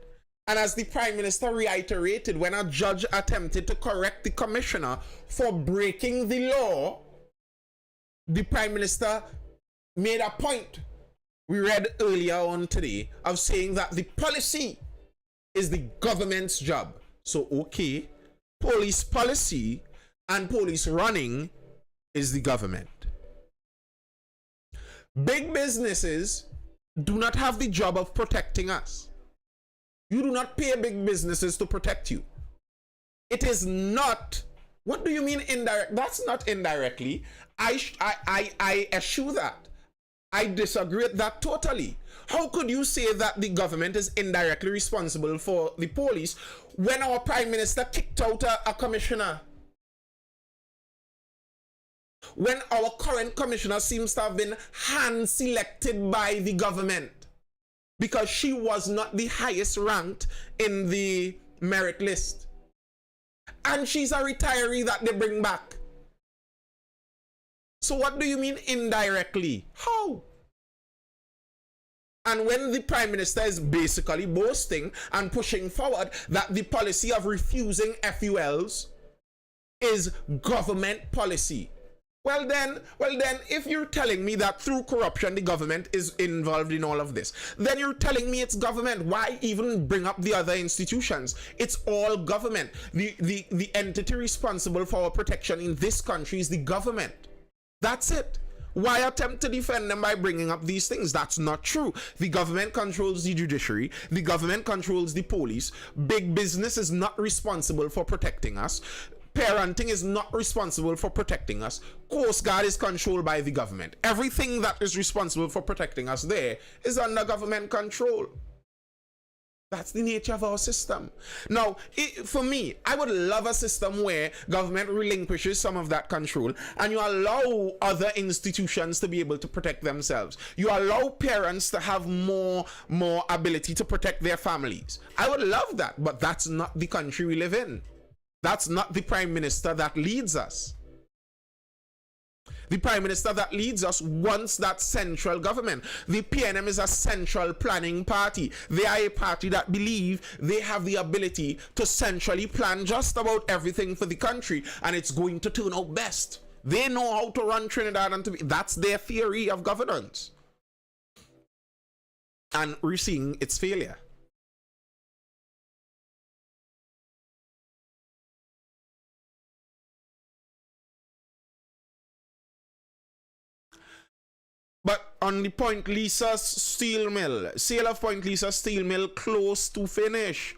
And as the Prime Minister reiterated when a judge attempted to correct the commissioner for breaking the law, the Prime Minister made a point we read earlier on today of saying that the policy is the government's job. So okay, police policy and police running is the government. Big businesses do not have the job of protecting us. You do not pay big businesses to protect you. It is not. What do you mean indirect? That's not indirectly. I eschew that. I disagree with that totally. How could you say that the government is indirectly responsible for the police when our Prime Minister kicked out a commissioner? When our current commissioner seems to have been hand-selected by the government because she was not the highest ranked in the merit list. And she's a retiree that they bring back. So what do you mean indirectly? How? And when the Prime Minister is basically boasting and pushing forward that the policy of refusing FULs is government policy, well then, if you're telling me that through corruption the government is involved in all of this, then you're telling me it's government. Why even bring up the other institutions? It's all government. The entity responsible for our protection in this country is the government. That's it. Why attempt to defend them by bringing up these things? That's not true. The government controls the judiciary. The government controls the police. Big business is not responsible for protecting us. Parenting is not responsible for protecting us. Coast Guard is controlled by the government. Everything that is responsible for protecting us there is under government control. That's the nature of our system. Now, for me, I would love a system where government relinquishes some of that control and you allow other institutions to be able to protect themselves. You allow parents to have more ability to protect their families. I would love that, but that's not the country we live in. That's not the Prime Minister that leads us. The Prime Minister that leads us wants that central government. The PNM is a central planning party. They are a party that believe they have the ability to centrally plan just about everything for the country, and it's going to turn out best. They know how to run Trinidad and Tobago. That's their theory of governance. And we're seeing its failure. But on the Point Lisa steel mill, sale of Point Lisa steel mill close to finish.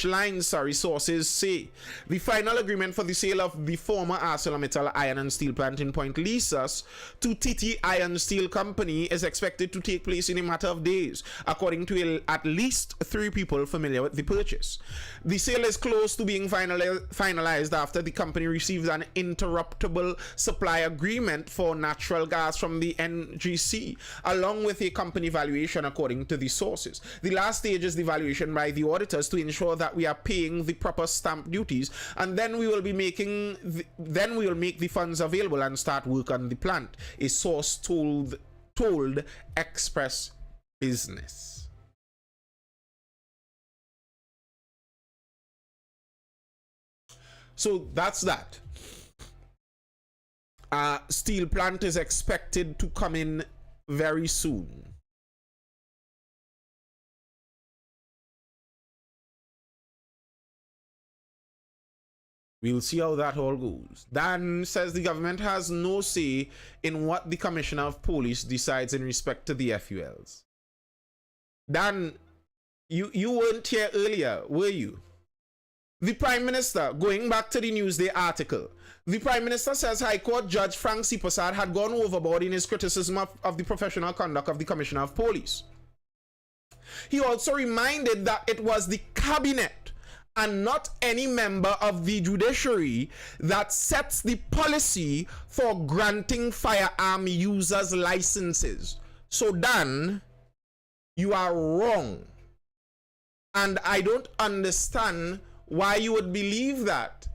Line, sources say. The final agreement for the sale of the former ArcelorMittal iron and steel plant in Point Lisas to TT Iron Steel Company is expected to take place in a matter of days, according to at least 3 people familiar with the purchase. The sale is close to being finalized after the company received an interruptible supply agreement for natural gas from the NGC, along with a company valuation, according to the sources. The last stage is the valuation by the auditors to ensure that we are paying the proper stamp duties, and then we will be making we will make the funds available and start work on the plant, a source told Express Business. So that's that. Steel plant is expected to come in very soon. We'll see how that all goes. Dan says the government has no say in what the Commissioner of Police decides in respect to the FULs. Dan, you weren't here earlier, were you? The Prime Minister, going back to the Newsday article, the Prime Minister says High Court Judge Frank Sipasad had gone overboard in his criticism of the professional conduct of the Commissioner of Police. He also reminded that it was the Cabinet and not any member of the judiciary that sets the policy for granting firearm users licenses. So Dan, you are wrong. And I don't understand why you would believe that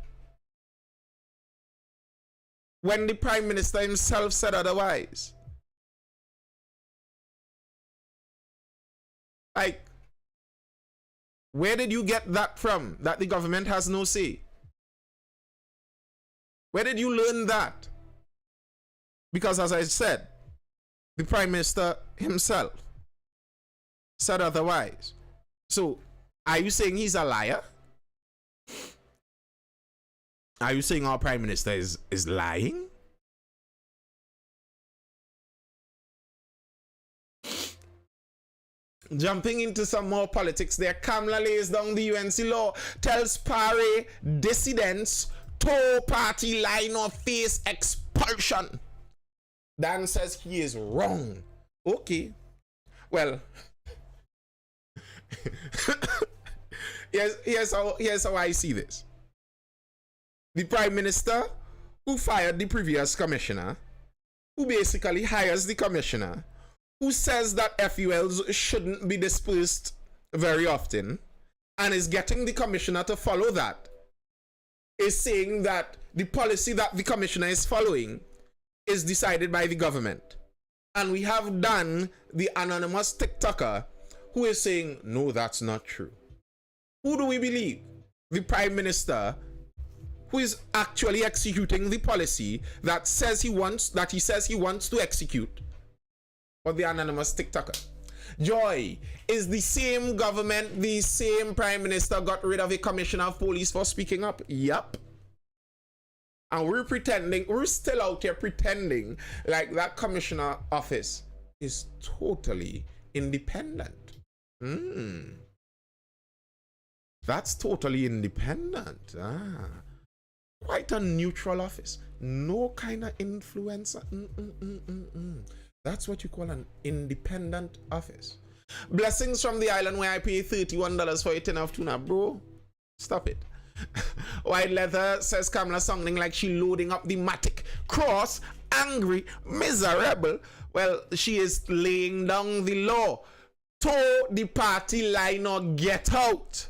when the Prime Minister himself said otherwise. Like, where did you get that from, that the government has no say? Where did you learn that? Because as I said, the Prime Minister himself said otherwise. So, are you saying he's a liar? Are you saying our Prime Minister is lying? Jumping into some more politics there, Kamala lays down the UNC law, tells Pare dissidents toe party line or face expulsion. Dan says he is wrong. Okay. Well, here's how I see this. The Prime Minister, who fired the previous commissioner, who basically hires the commissioner, who says that FULs shouldn't be dispersed very often, and is getting the commissioner to follow that, is saying that the policy that the commissioner is following is decided by the government. And we have done the anonymous TikToker who is saying, no, that's not true. Who do we believe? The Prime Minister, who is actually executing the policy that he says he wants to execute, or the anonymous TikToker? Joy, is the same government, the same Prime Minister got rid of a commissioner of police for speaking up? Yup. And we're still out here pretending like that commissioner office is totally independent. That's totally independent. Quite a neutral office. No kind of influencer. That's what you call an independent office. Blessings from the island where I pay $31 for a tin of tuna, bro. Stop it. White Leather says Kamala sounding like she loading up the Matic. Cross, angry, miserable. Well, she is laying down the law. Toe the party line or get out.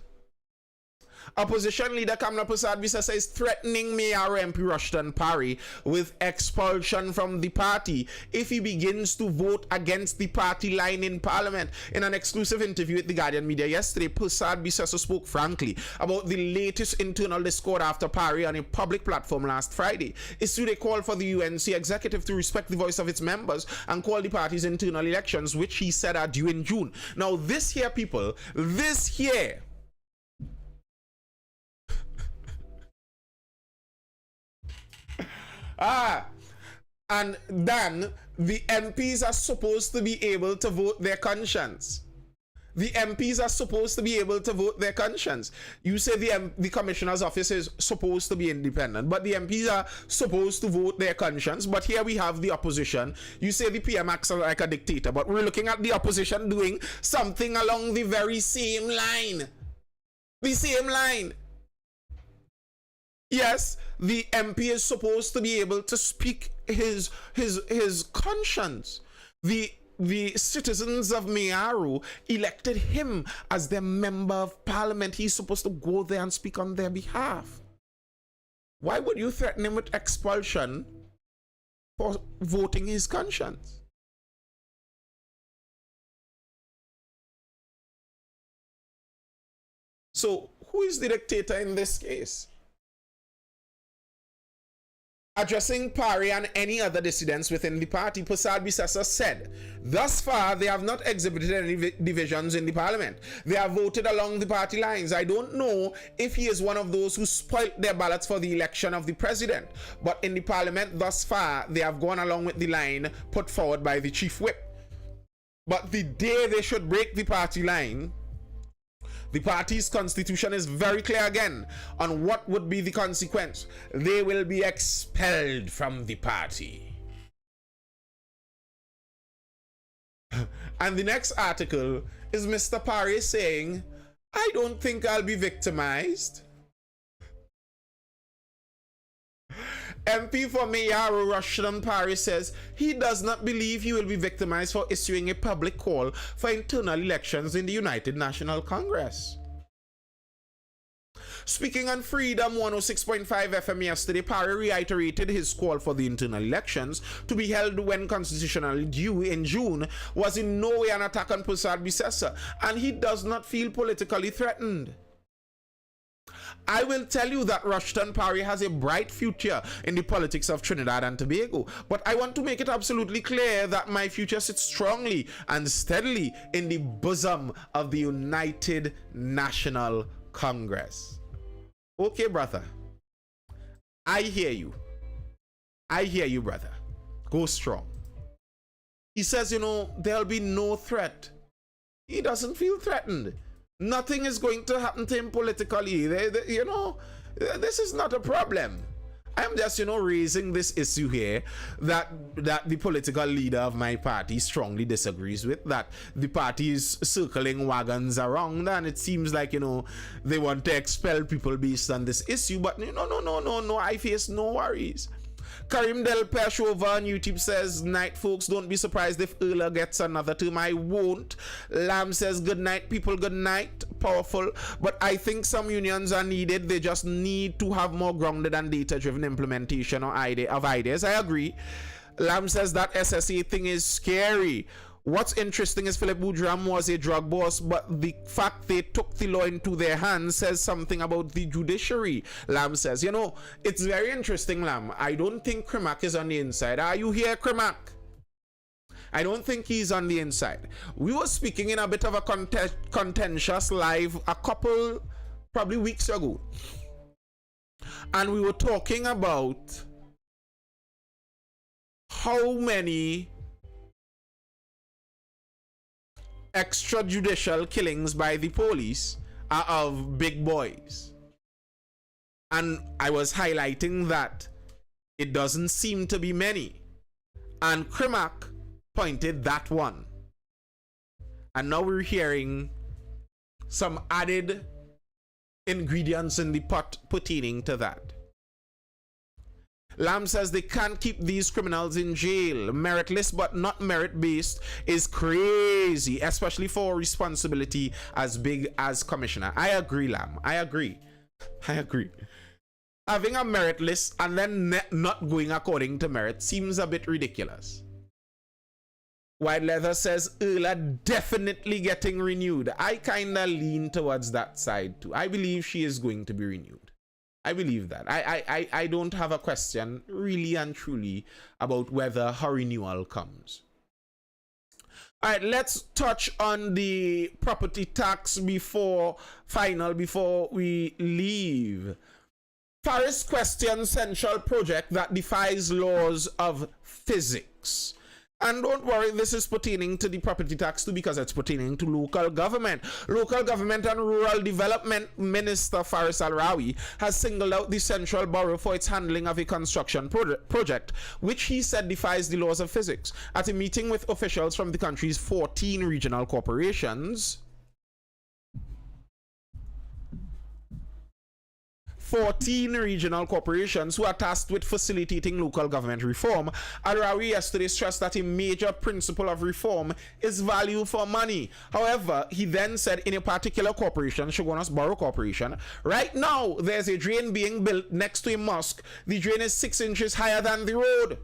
Opposition leader Kamala Prasad-Visesa is threatening Mayor MP Rushton Parry with expulsion from the party if he begins to vote against the party line in Parliament. In an exclusive interview with the Guardian media yesterday, Prasad-Visesa spoke frankly about the latest internal discord after Parry on a public platform last Friday. Issued a call for the UNC executive to respect the voice of its members and call the party's internal elections, which he said are due in June. Now, this here, people, this here, and then the MPs are supposed to be able to vote their conscience. The MPs are supposed to be able to vote their conscience. You say the commissioner's office is supposed to be independent, but the MPs are supposed to vote their conscience. But here we have the opposition. You say the PM acts like a dictator, but we're looking at the opposition doing something along the very same line. The same line. Yes, the MP is supposed to be able to speak his conscience. The citizens of Mearu elected him as their member of parliament. He's supposed to go there and speak on their behalf. Why would you threaten him with expulsion for voting his conscience? So, who is the dictator in this case? Addressing Parry and any other dissidents within the party, Prasad-Visesa said, thus far, they have not exhibited any divisions in the parliament. They have voted along the party lines. I don't know if he is one of those who spoilt their ballots for the election of the president. But in the parliament, thus far, they have gone along with the line put forward by the chief whip. But the day they should break the party line, the party's constitution is very clear again on what would be the consequence. They will be expelled from the party. And the next article is Mr. Parry saying, I don't think I'll be victimized. MP for Mearu Rushton Parry says he does not believe he will be victimized for issuing a public call for internal elections in the United National Congress. Speaking on Freedom 106.5 FM yesterday, Parry reiterated his call for the internal elections to be held when constitutionally due in June was in no way an attack on Prasad-Visesa, and he does not feel politically threatened. I will tell you that Rushton Parry has a bright future in the politics of Trinidad and Tobago, but I want to make it absolutely clear that my future sits strongly and steadily in the bosom of the United National Congress. Okay, brother. I hear you. I hear you, brother. Go strong. He says, you know, there'll be no threat. He doesn't feel threatened. Nothing is going to happen to him politically. You know, this is not a problem. I'm just, you know, raising this issue here that the political leader of my party strongly disagrees with, that the party is circling wagons around, and it seems like, you know, they want to expel people based on this issue. But no, I face no worries. Karim Del Peshova on YouTube says, night folks, don't be surprised if Erla gets another term. I won't. Lamb says, good night people, good night. Powerful. But I think some unions are needed. They just need to have more grounded and data driven implementation of ideas. I agree. Lam says that SSA thing is scary. What's interesting is Philip Boudram was a drug boss, but the fact they took the law into their hands says something about the judiciary, Lam says. You know, it's very interesting, Lam. I don't think Krimak is on the inside. Are you here, Krimak? I don't think he's on the inside. We were speaking in a bit of a contentious live a couple, probably weeks ago. And we were talking about how many extrajudicial killings by the police are of big boys. And I was highlighting that it doesn't seem to be many. And Krimak pointed that one. And now we're hearing some added ingredients in the pot pertaining to that. Lam says they can't keep these criminals in jail. Meritless but not merit-based is crazy, especially for responsibility as big as commissioner. I agree, Lam. I agree. Having a merit list and then not going according to merit seems a bit ridiculous. White Leather says Erla definitely getting renewed. I kinda lean towards that side too. I believe she is going to be renewed. I believe that. I don't have a question really and truly about whether her renewal comes. All right, let's touch on the property tax before we leave. Paris questions central project that defies laws of physics. And don't worry, this is pertaining to the property tax too, because it's pertaining to local government. Local government and rural development minister Faris Al-Rawi has singled out the central borough for its handling of a construction project, which he said defies the laws of physics. At a meeting with officials from the country's 14 regional corporations, 14 regional corporations who are tasked with facilitating local government reform, Al-Rawi yesterday stressed that a major principle of reform is value for money. However, he then said in a particular corporation, Shogunas Borough Corporation, right now there's a drain being built next to a mosque. The drain is 6 inches higher than the road.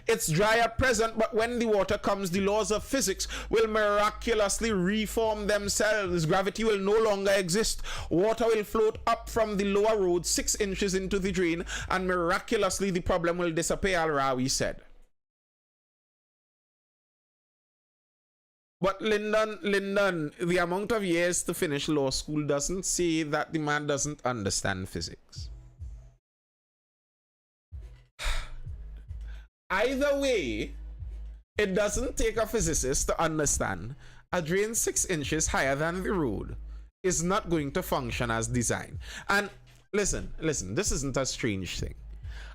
It's dry at present, but when the water comes, the laws of physics will miraculously reform themselves. Gravity will no longer exist. Water will float up from the lower road 6 inches into the drain, and miraculously the problem will disappear, Al-Rawi said. But Lyndon, the amount of years to finish law school doesn't say that the man doesn't understand physics. Either way, it doesn't take a physicist to understand a drain 6 inches higher than the road is not going to function as designed. And listen, this isn't a strange thing.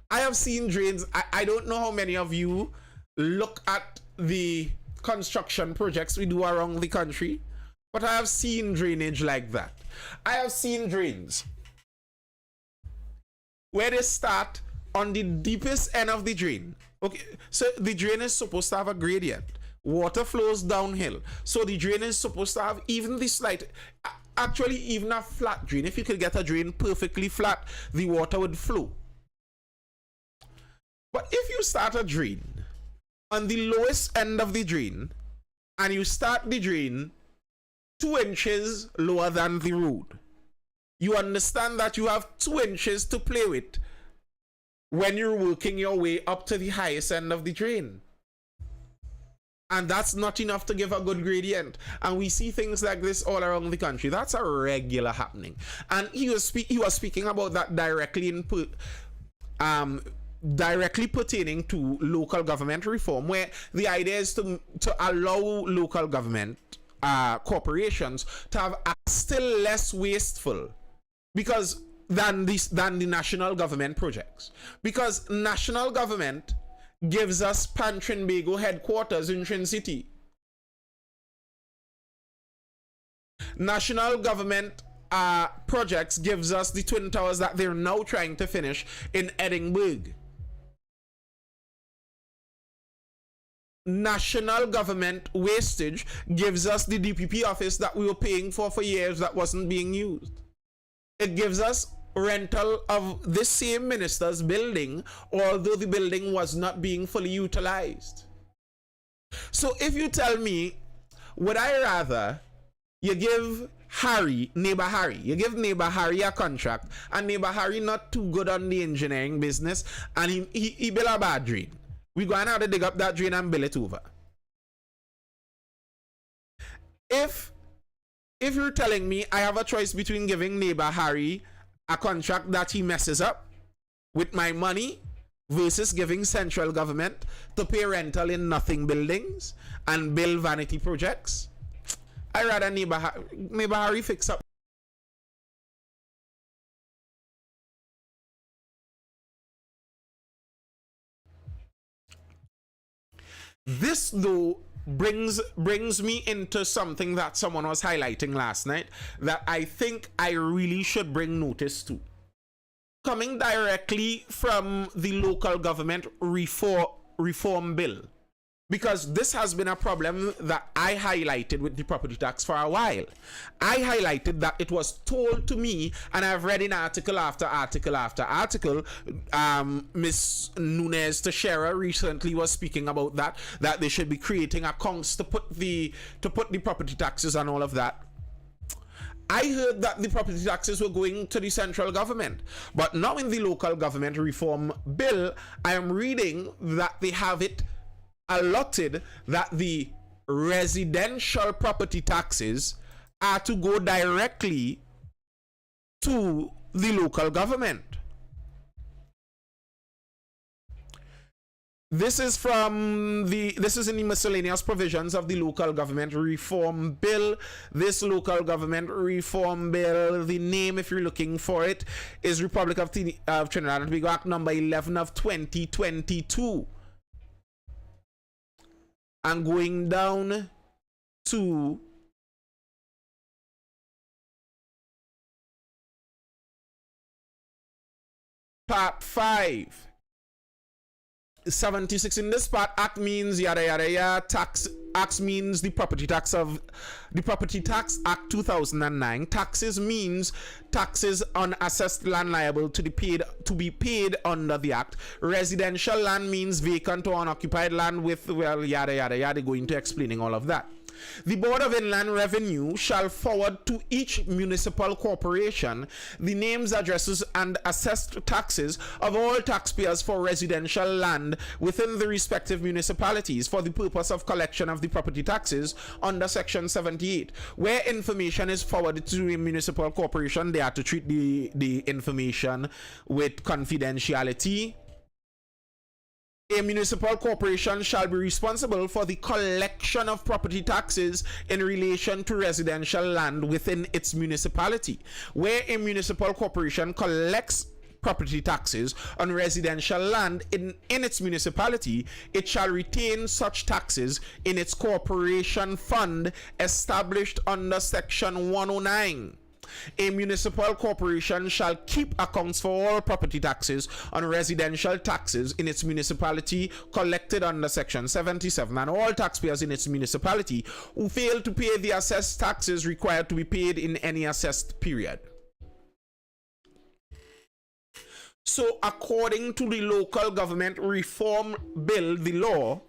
I have seen drains. I don't know how many of you look at the construction projects we do around the country, but I have seen drainage like that. I have seen drains where they start on the deepest end of the drain. Okay, so the drain is supposed to have a gradient. Water flows downhill. So the drain is supposed to have even the slight, actually even a flat drain. If you could get a drain perfectly flat, the water would flow. But if you start a drain on the lowest end of the drain, and you start the drain 2 inches lower than the road, you understand that you have 2 inches to play with when you're working your way up to the highest end of the drain. And that's not enough to give a good gradient. And we see things like this all around the country. That's a regular happening. And he was speaking about that directly directly pertaining to local government reform, where the idea is to allow local government corporations to have still less wasteful because than the national government projects, because national government gives us Pan Trinbago headquarters in Trin City. National government projects gives us the Twin Towers that they're now trying to finish in Edinburgh. National government wastage gives us the DPP office that we were paying for years that wasn't being used. It gives us rental of this same minister's building, although the building was not being fully utilized. So if you tell me, would I rather you give neighbor Harry, you give neighbor Harry a contract, and neighbor Harry not too good on the engineering business, and he build a bad drain. We go and have to dig up that drain and build it over. If you're telling me I have a choice between giving neighbor Harry a contract that he messes up with my money versus giving central government to pay rental in nothing buildings and build vanity projects, I rather neighbor Harry fix up. This though brings me into something that someone was highlighting last night that I think I really should bring notice to. Coming directly from the local government reform bill. Because this has been a problem that I highlighted with the property tax for a while. I highlighted that it was told to me, and I've read in article after article after article. Miss Nunez Teixeira recently was speaking about that they should be creating accounts to put the property taxes and all of that. I heard that the property taxes were going to the central government, but now in the local government reform bill, I am reading that they have it allotted that the residential property taxes are to go directly to the local government. This is in the miscellaneous provisions of the local government reform bill. This local government reform bill, the name, if you're looking for it, is Republic of Trinidad and Tobago Act number 11 of 2022. And going down to part 5. 76 in this part. Act means yada yada yada. Tax acts means the Property Tax Act 2009. Taxes means taxes on assessed land liable to be paid under the act. Residential land means vacant or unoccupied land with, well, yada yada yada, going to explaining all of that. The Board of Inland Revenue shall forward to each municipal corporation the names, addresses, and assessed taxes of all taxpayers for residential land within the respective municipalities for the purpose of collection of the property taxes under Section 78. Where information is forwarded to a municipal corporation, they are to treat the information with confidentiality. A municipal corporation shall be responsible for the collection of property taxes in relation to residential land within its municipality. Where a municipal corporation collects property taxes on residential land in its municipality, it shall retain such taxes in its corporation fund established under Section 109. A municipal corporation shall keep accounts for all property taxes on residential taxes in its municipality collected under Section 77, and all taxpayers in its municipality who fail to pay the assessed taxes required to be paid in any assessed period. So, according to the local government reform bill, the law,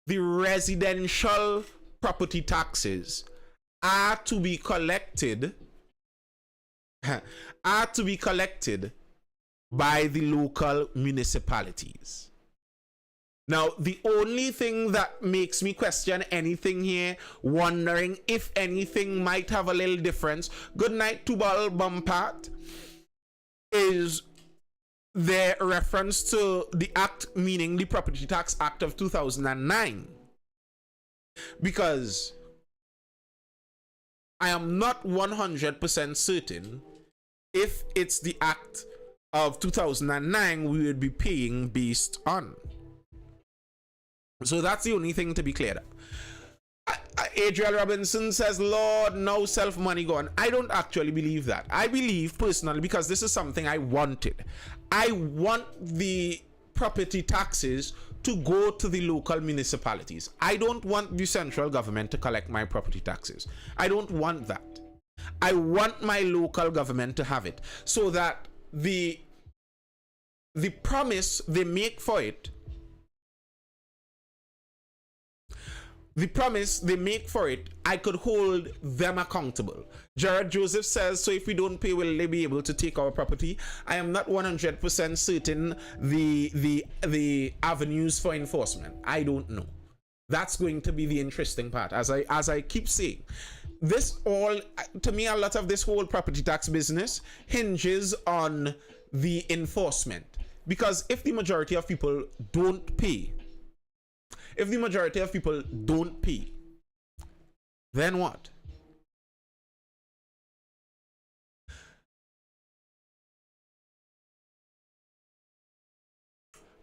the residential property taxes are to be collected by the local municipalities. Now, the only thing that makes me question anything here, wondering if anything might have a little difference, good night to Bal Bumpat, is their reference to the act, meaning the Property Tax Act of 2009. Because I am not 100% certain if it's the act of 2009 we would be paying based on. So that's the only thing to be cleared up. Adriel Robinson says, Lord, no self-money gone. I don't actually believe that. I believe personally, because this is something I wanted. I want the property taxes to go to the local municipalities. I don't want the central government to collect my property taxes. I don't want that. I want my local government to have it, so that the promise they make for it, I could hold them accountable. Jared Joseph says, so if we don't pay, will they be able to take our property? I am not 100% certain the avenues for enforcement. I don't know. That's going to be the interesting part. As I keep saying, this all, to me, a lot of this whole property tax business hinges on the enforcement. Because if the majority of people don't pay, then what?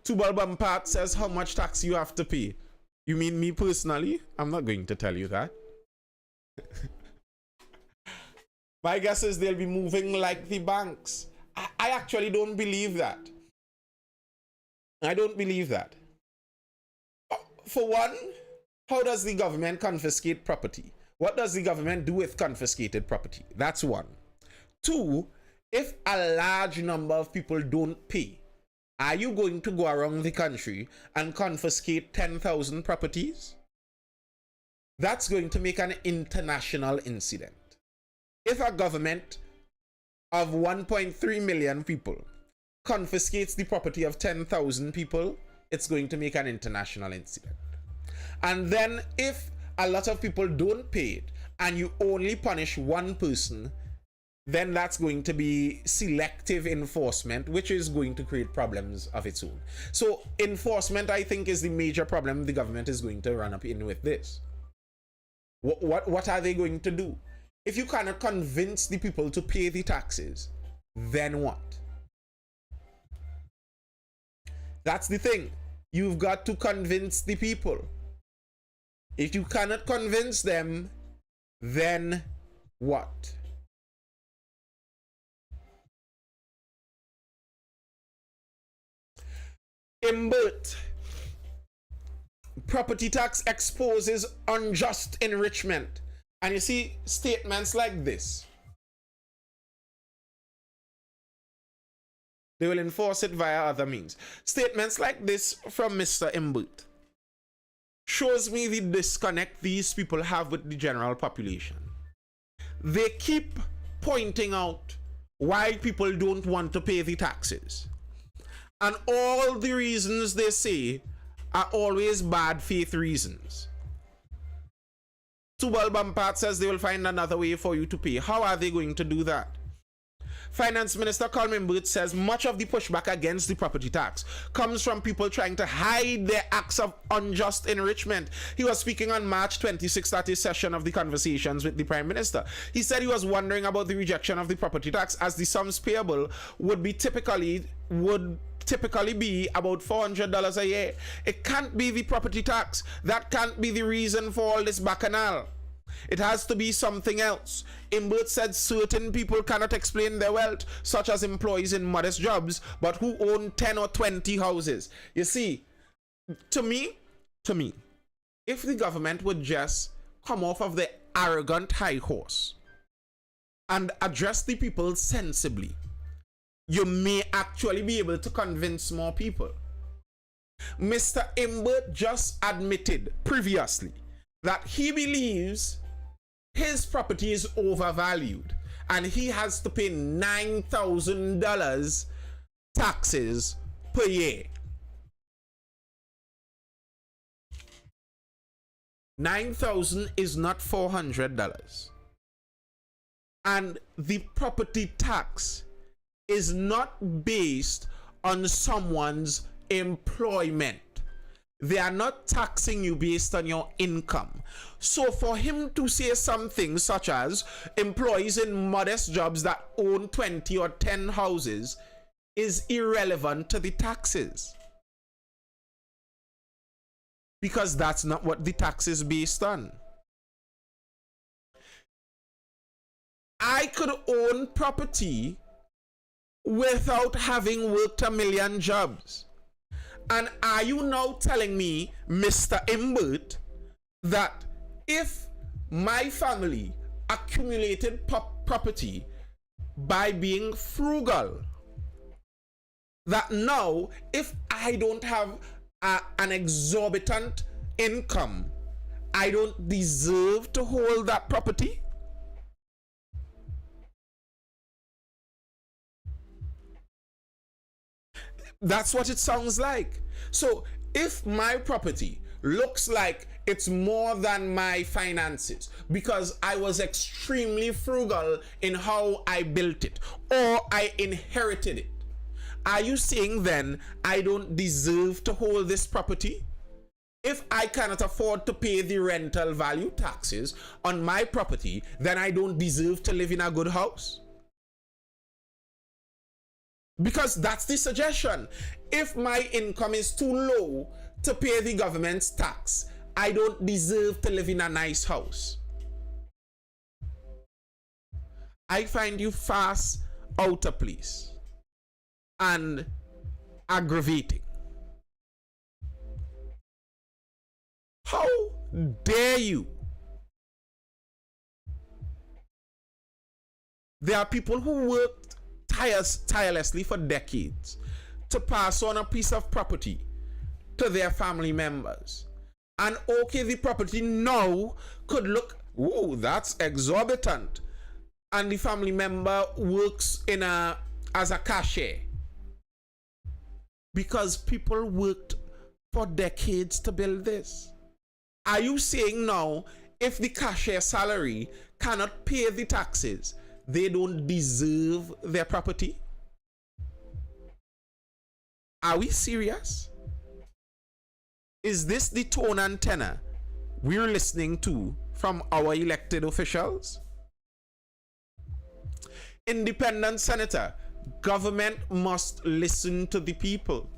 Tubal Bampat says, how much tax you have to pay? You mean me personally? I'm not going to tell you that. My guess is they'll be moving like the banks. I actually don't believe that. I don't believe that. For one, how does the government confiscate property? What does the government do with confiscated property? That's one. Two, if a large number of people don't pay, are you going to go around the country and confiscate 10,000 properties? That's going to make an international incident. If a government of 1.3 million people confiscates the property of 10,000 people, it's going to make an international incident. And then if a lot of people don't pay it and you only punish one person, then that's going to be selective enforcement, which is going to create problems of its own. So enforcement, I think, is the major problem the government is going to run up in with this. What are they going to do? If you cannot convince the people to pay the taxes, then what? That's the thing. You've got to convince the people. If you cannot convince them, then what? Imbert. Property tax exposes unjust enrichment. And you see statements like this. They will enforce it via other means. Statements like this from Mr. Imbert shows me the disconnect these people have with the general population. They keep pointing out why people don't want to pay the taxes. And all the reasons they say are always bad faith reasons. Tubal Bampat says they will find another way for you to pay. How are they going to do that? Finance Minister Colin Booth says much of the pushback against the property tax comes from people trying to hide their acts of unjust enrichment. He was speaking on March 26th at a session of the Conversations with the Prime Minister. He said he was wondering about the rejection of the property tax, as the sums payable would typically be about $400 a year. It can't be the property tax. That can't be the reason for all this bacchanal. It has to be something else. Imbert said certain people cannot explain their wealth, such as employees in modest jobs, but who own 10 or 20 houses. You see, to me, if the government would just come off of the arrogant high horse and address the people sensibly, you may actually be able to convince more people. Mr. Imbert just admitted previously that he believes his property is overvalued and he has to pay $9,000 taxes per year. $9,000 is not $400. And the property tax is not based on someone's employment. They are not taxing you based on your income. So for him to say something such as employees in modest jobs that own 20 or 10 houses is irrelevant to the taxes, because that's not what the tax is based on. I could own property without having worked a million jobs. And are you now telling me, Mr. Imbert, that if my family accumulated property by being frugal. That now, if I don't have an exorbitant income, I don't deserve to hold that property. That's what it sounds like. So if my property looks like it's more than my finances because I was extremely frugal in how I built it or I inherited it, are you saying then I don't deserve to hold this property? If I cannot afford to pay the rental value taxes on my property, then I don't deserve to live in a good house? Because that's the suggestion. If my income is too low to pay the government's tax, I don't deserve to live in a nice house. I find you fast out of place and aggravating. How dare you? There are people who worked tirelessly for decades to pass on a piece of property to their family members. And okay, the property now could look, oh, that's exorbitant. And the family member works as a cashier. Because people worked for decades to build this. Are you saying now, if the cashier salary cannot pay the taxes, they don't deserve their property? Are we serious? Is this the tone and tenor we're listening to from our elected officials? Independent Senator, government must listen to the people.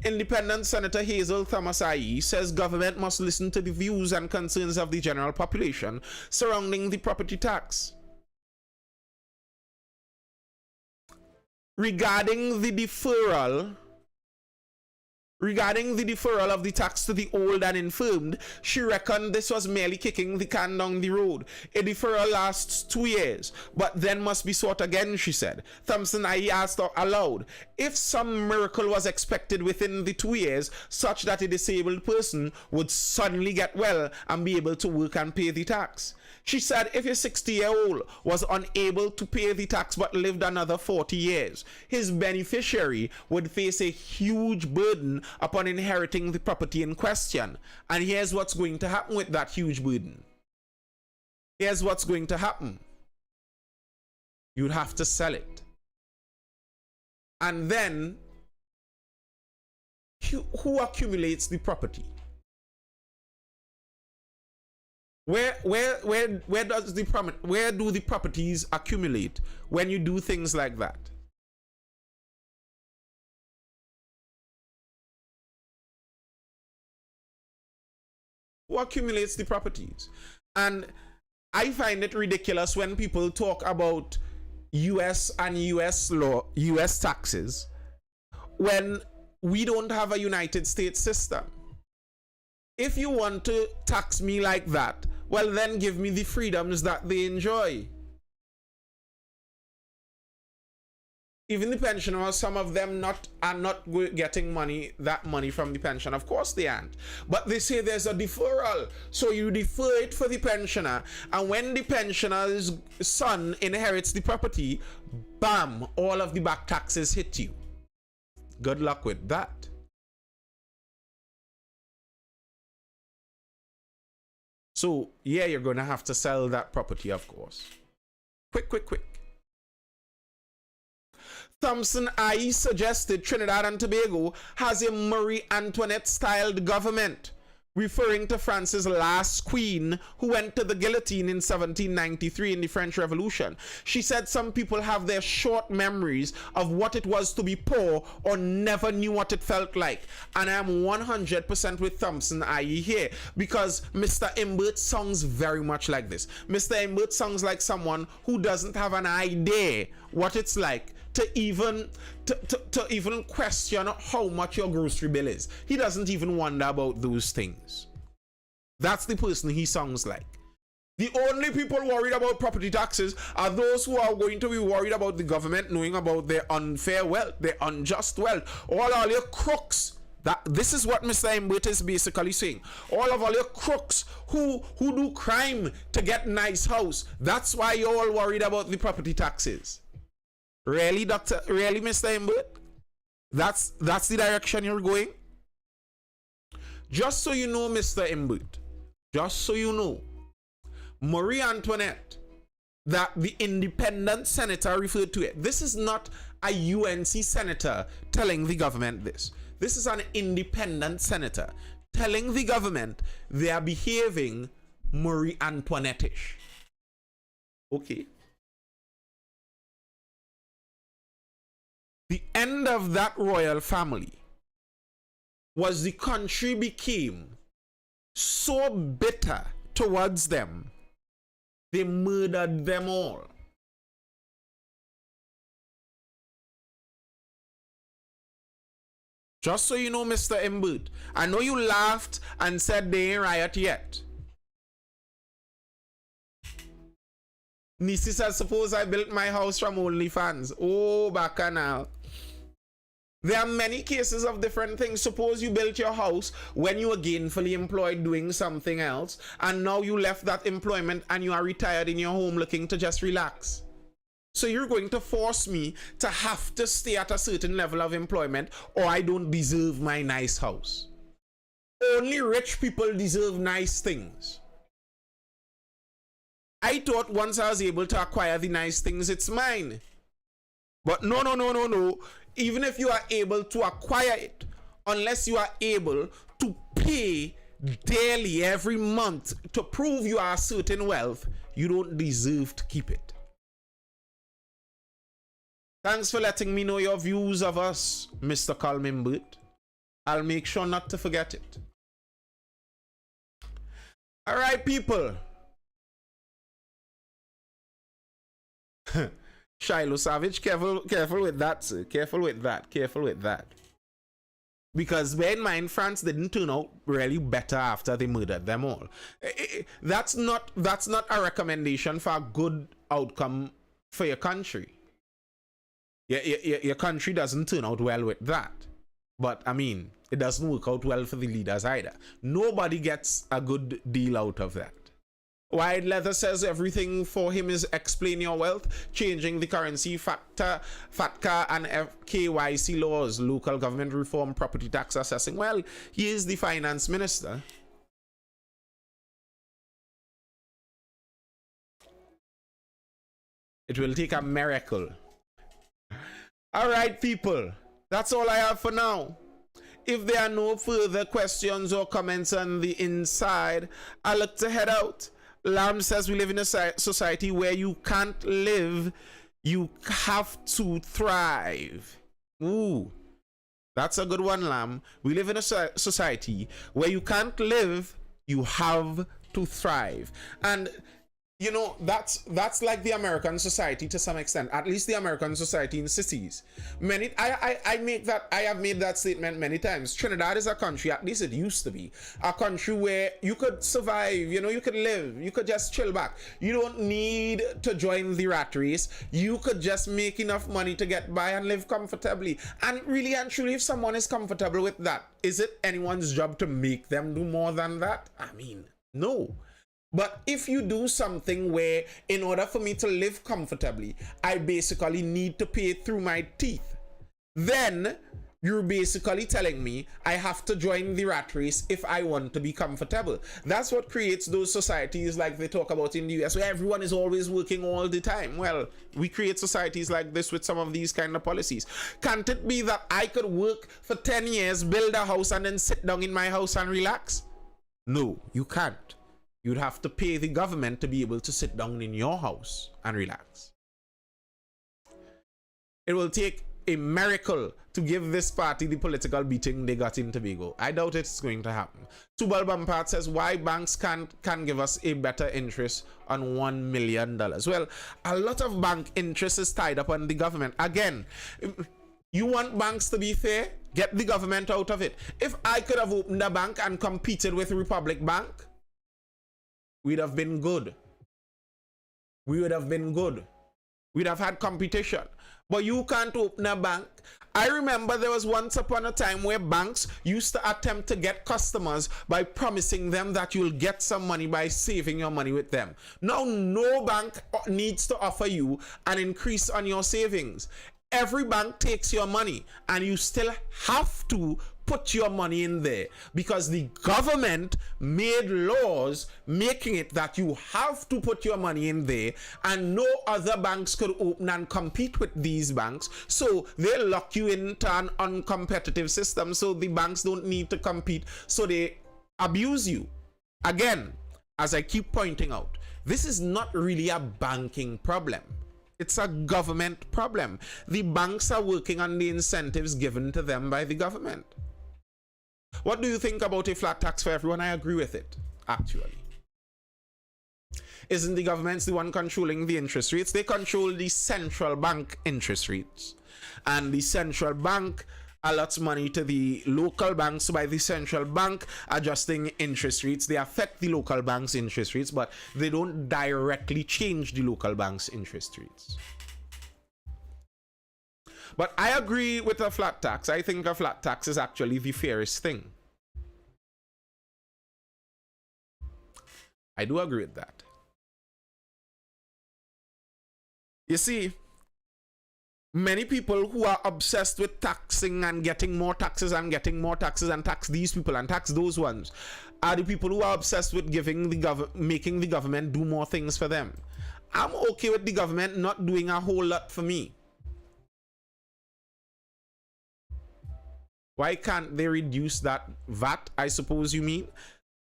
Independent Senator Hazel Thomas IE says government must listen to the views and concerns of the general population surrounding the property tax. Regarding the deferral of the tax to the old and infirmed, she reckoned this was merely kicking the can down the road. A deferral lasts 2 years, but then must be sought again, she said. Thompson IE asked aloud, if some miracle was expected within the 2 years, such that a disabled person would suddenly get well and be able to work and pay the tax. She said if a 60-year-old was unable to pay the tax but lived another 40 years, his beneficiary would face a huge burden upon inheriting the property in question. And here's what's going to happen with that huge burden. Here's what's going to happen. You'd have to sell it. And then, who accumulates the property? Where do the properties accumulate when you do things like that? Who accumulates the properties? And I find it ridiculous when people talk about US and US law, US taxes, when we don't have a United States system. If you want to tax me like that, well then give me the freedoms that they enjoy. Even the pensioners, some of them are not getting that money from the pension. Of course they aren't. But they say there's a deferral. So you defer it for the pensioner. And when the pensioner's son inherits the property, bam, all of the back taxes hit you. Good luck with that. So, yeah, you're going to have to sell that property, of course. Quick. Thompson IE suggested Trinidad and Tobago has a Marie Antoinette-styled government, referring to France's last queen who went to the guillotine in 1793 in the French Revolution. She said some people have their short memories of what it was to be poor or never knew what it felt like. And I am 100% with Thompson IE here, because Mr. Imbert sounds very much like this. Mr. Imbert sounds like someone who doesn't have an idea what it's like to even question how much your grocery bill is. He doesn't even wonder about those things. That's the person he sounds like. The only people worried about property taxes are those who are going to be worried about the government knowing about their unfair wealth, their unjust wealth, all your crooks. This is what Mr. Mbut is basically saying. All your crooks who do crime to get nice house. That's why you're all worried about the property taxes. Really, Doctor? Really, Mr. Mbut? That's the direction you're going? Just so you know, Mr. Mbut, just so you know, Marie Antoinette, that the independent senator referred to it. This is not a UNC senator telling the government this. This is an independent senator telling the government they are behaving Marie Antoinette-ish. Okay. The end of that royal family was the country became so bitter towards them, they murdered them all. Just so you know, Mr. Mbut, I know you laughed and said they ain't riot yet. Nisi says, suppose I built my house from OnlyFans. Oh, bacchanal. There are many cases of different things. Suppose you built your house when you were gainfully employed doing something else, and now you left that employment and you are retired in your home looking to just relax. So you're going to force me to have to stay at a certain level of employment, or I don't deserve my nice house. Only rich people deserve nice things. I thought once I was able to acquire the nice things, it's mine. But no. Even if you are able to acquire it, unless you are able to pay daily every month to prove you are a certain wealth, you don't deserve to keep it. Thanks for letting me know your views of us, Mr. Mbut. I'll make sure not to forget it. All right, people. Shiloh Savage, careful with that, sir. Careful with that. Because bear in mind, France didn't turn out really better after they murdered them all. That's not a recommendation for a good outcome for your country. Your country doesn't turn out well with that. But I mean, it doesn't work out well for the leaders either. Nobody gets a good deal out of that. Wide Leather says everything for him is explain your wealth, changing the currency, FATCA and KYC laws, local government reform, property tax assessing. Well, he is the finance minister. It will take a miracle. All right, people. That's all I have for now. If there are no further questions or comments on the inside, I'll look to head out. Lam says we live in a society where you can't live, you have to thrive. Ooh, that's a good one, Lam. We live in a society where you can't live, you have to thrive. And you know, that's like the American society to some extent, at least the American society in cities. I have made that statement many times. Trinidad is a country, at least it used to be, a country where you could survive, you know, you could live, you could just chill back. You don't need to join the rat race. You could just make enough money to get by and live comfortably. And really and truly, if someone is comfortable with that, is it anyone's job to make them do more than that? I mean, no. But if you do something where, in order for me to live comfortably, I basically need to pay through my teeth, then you're basically telling me I have to join the rat race if I want to be comfortable. That's what creates those societies like they talk about in the US, where everyone is always working all the time. Well, we create societies like this with some of these kind of policies. Can't it be that I could work for 10 years, build a house, and then sit down in my house and relax? No, you can't. You'd have to pay the government to be able to sit down in your house and relax. It will take a miracle to give this party the political beating they got in Tobago. I doubt it's going to happen. Tubal Bampart says, why banks can give us a better interest on $1 million? Well, a lot of bank interest is tied up on the government. Again, you want banks to be fair? Get the government out of it. If I could have opened a bank and competed with Republic Bank, we'd have been good. we would have been good. We'd have had competition. But you can't open a bank. I remember there was once upon a time where banks used to attempt to get customers by promising them that you'll get some money by saving your money with them. Now, no bank needs to offer you an increase on your savings. Every bank takes your money and you still have to put your money in there because the government made laws making it that you have to put your money in there, and no other banks could open and compete with these banks. So they lock you into an uncompetitive system, so the banks don't need to compete, so they abuse you. Again, as I keep pointing out, this is not really a banking problem. It's a government problem. The banks are working on the incentives given to them by the government. What do you think about a flat tax for everyone? I agree with it, actually. Isn't the government the one controlling the interest rates? They control the central bank interest rates. And the central bank allots money to the local banks. So by the central bank adjusting interest rates, they affect the local bank's interest rates, but they don't directly change the local bank's interest rates. But I agree with a flat tax. I think a flat tax is actually the fairest thing. I do agree with that. You see, many people who are obsessed with taxing and getting more taxes and getting more taxes and tax these people and tax those ones are the people who are obsessed with making the government do more things for them. I'm okay with the government not doing a whole lot for me. Why can't they reduce that VAT, I suppose you mean?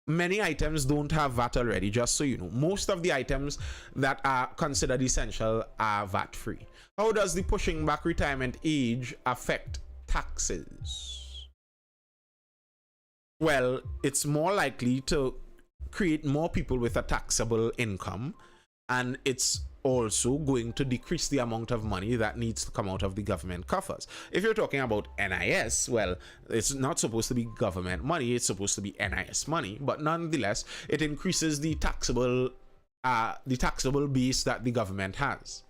Many items don't have VAT already, just so you know. Most of the items that are considered essential are VAT free. How does the pushing back retirement age affect taxes? Well, it's more likely to create more people with a taxable income, and it's also going to decrease the amount of money that needs to come out of the government coffers. If you're talking about NIS, well, it's not supposed to be government money, it's supposed to be NIS money, but nonetheless, it increases the taxable base that the government has.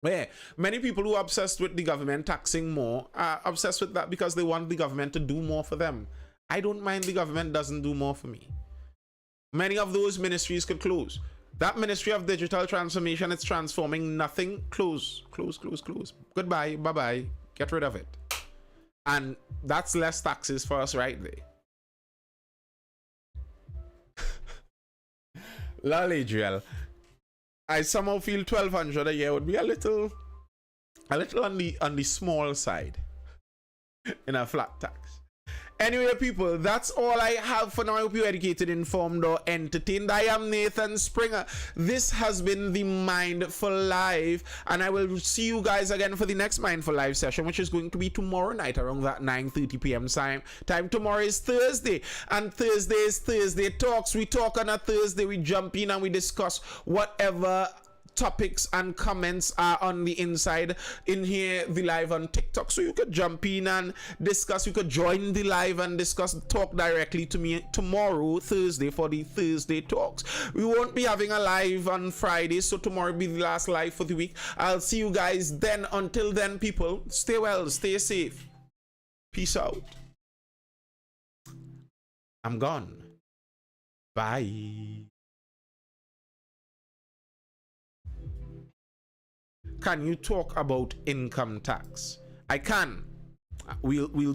Yeah, many people who are obsessed with the government taxing more are obsessed with that because they want the government to do more for them. I don't mind the government doesn't do more for me. Many of those ministries could close. That Ministry of Digital Transformation, it's transforming nothing. Close, close, close, close. Goodbye, bye-bye. Get rid of it. And that's less taxes for us right there. Lol, Adriel. I somehow feel 1,200 a year would be a little on the small side in a flat tax. Anyway, people, that's all I have for now. I hope you're educated, informed, or entertained. I am Nathan Springer. This has been the Mindful Live, and I will see you guys again for the next Mindful Live session, which is going to be tomorrow night around that 9:30 p.m. time. Tomorrow is Thursday, and Thursday is Thursday Talks. We talk on a Thursday. We jump in and we discuss whatever topics and comments are on the inside in here, the live on TikTok, so you could jump in and discuss. You could join the live and discuss, talk directly to me tomorrow, Thursday, for the Thursday Talks. We won't be having a live on Friday, so tomorrow will be the last live for the week. I'll see you guys then. Until then, people, stay well, stay safe. Peace out. I'm gone. Bye. Can you talk about income tax? I can. We'll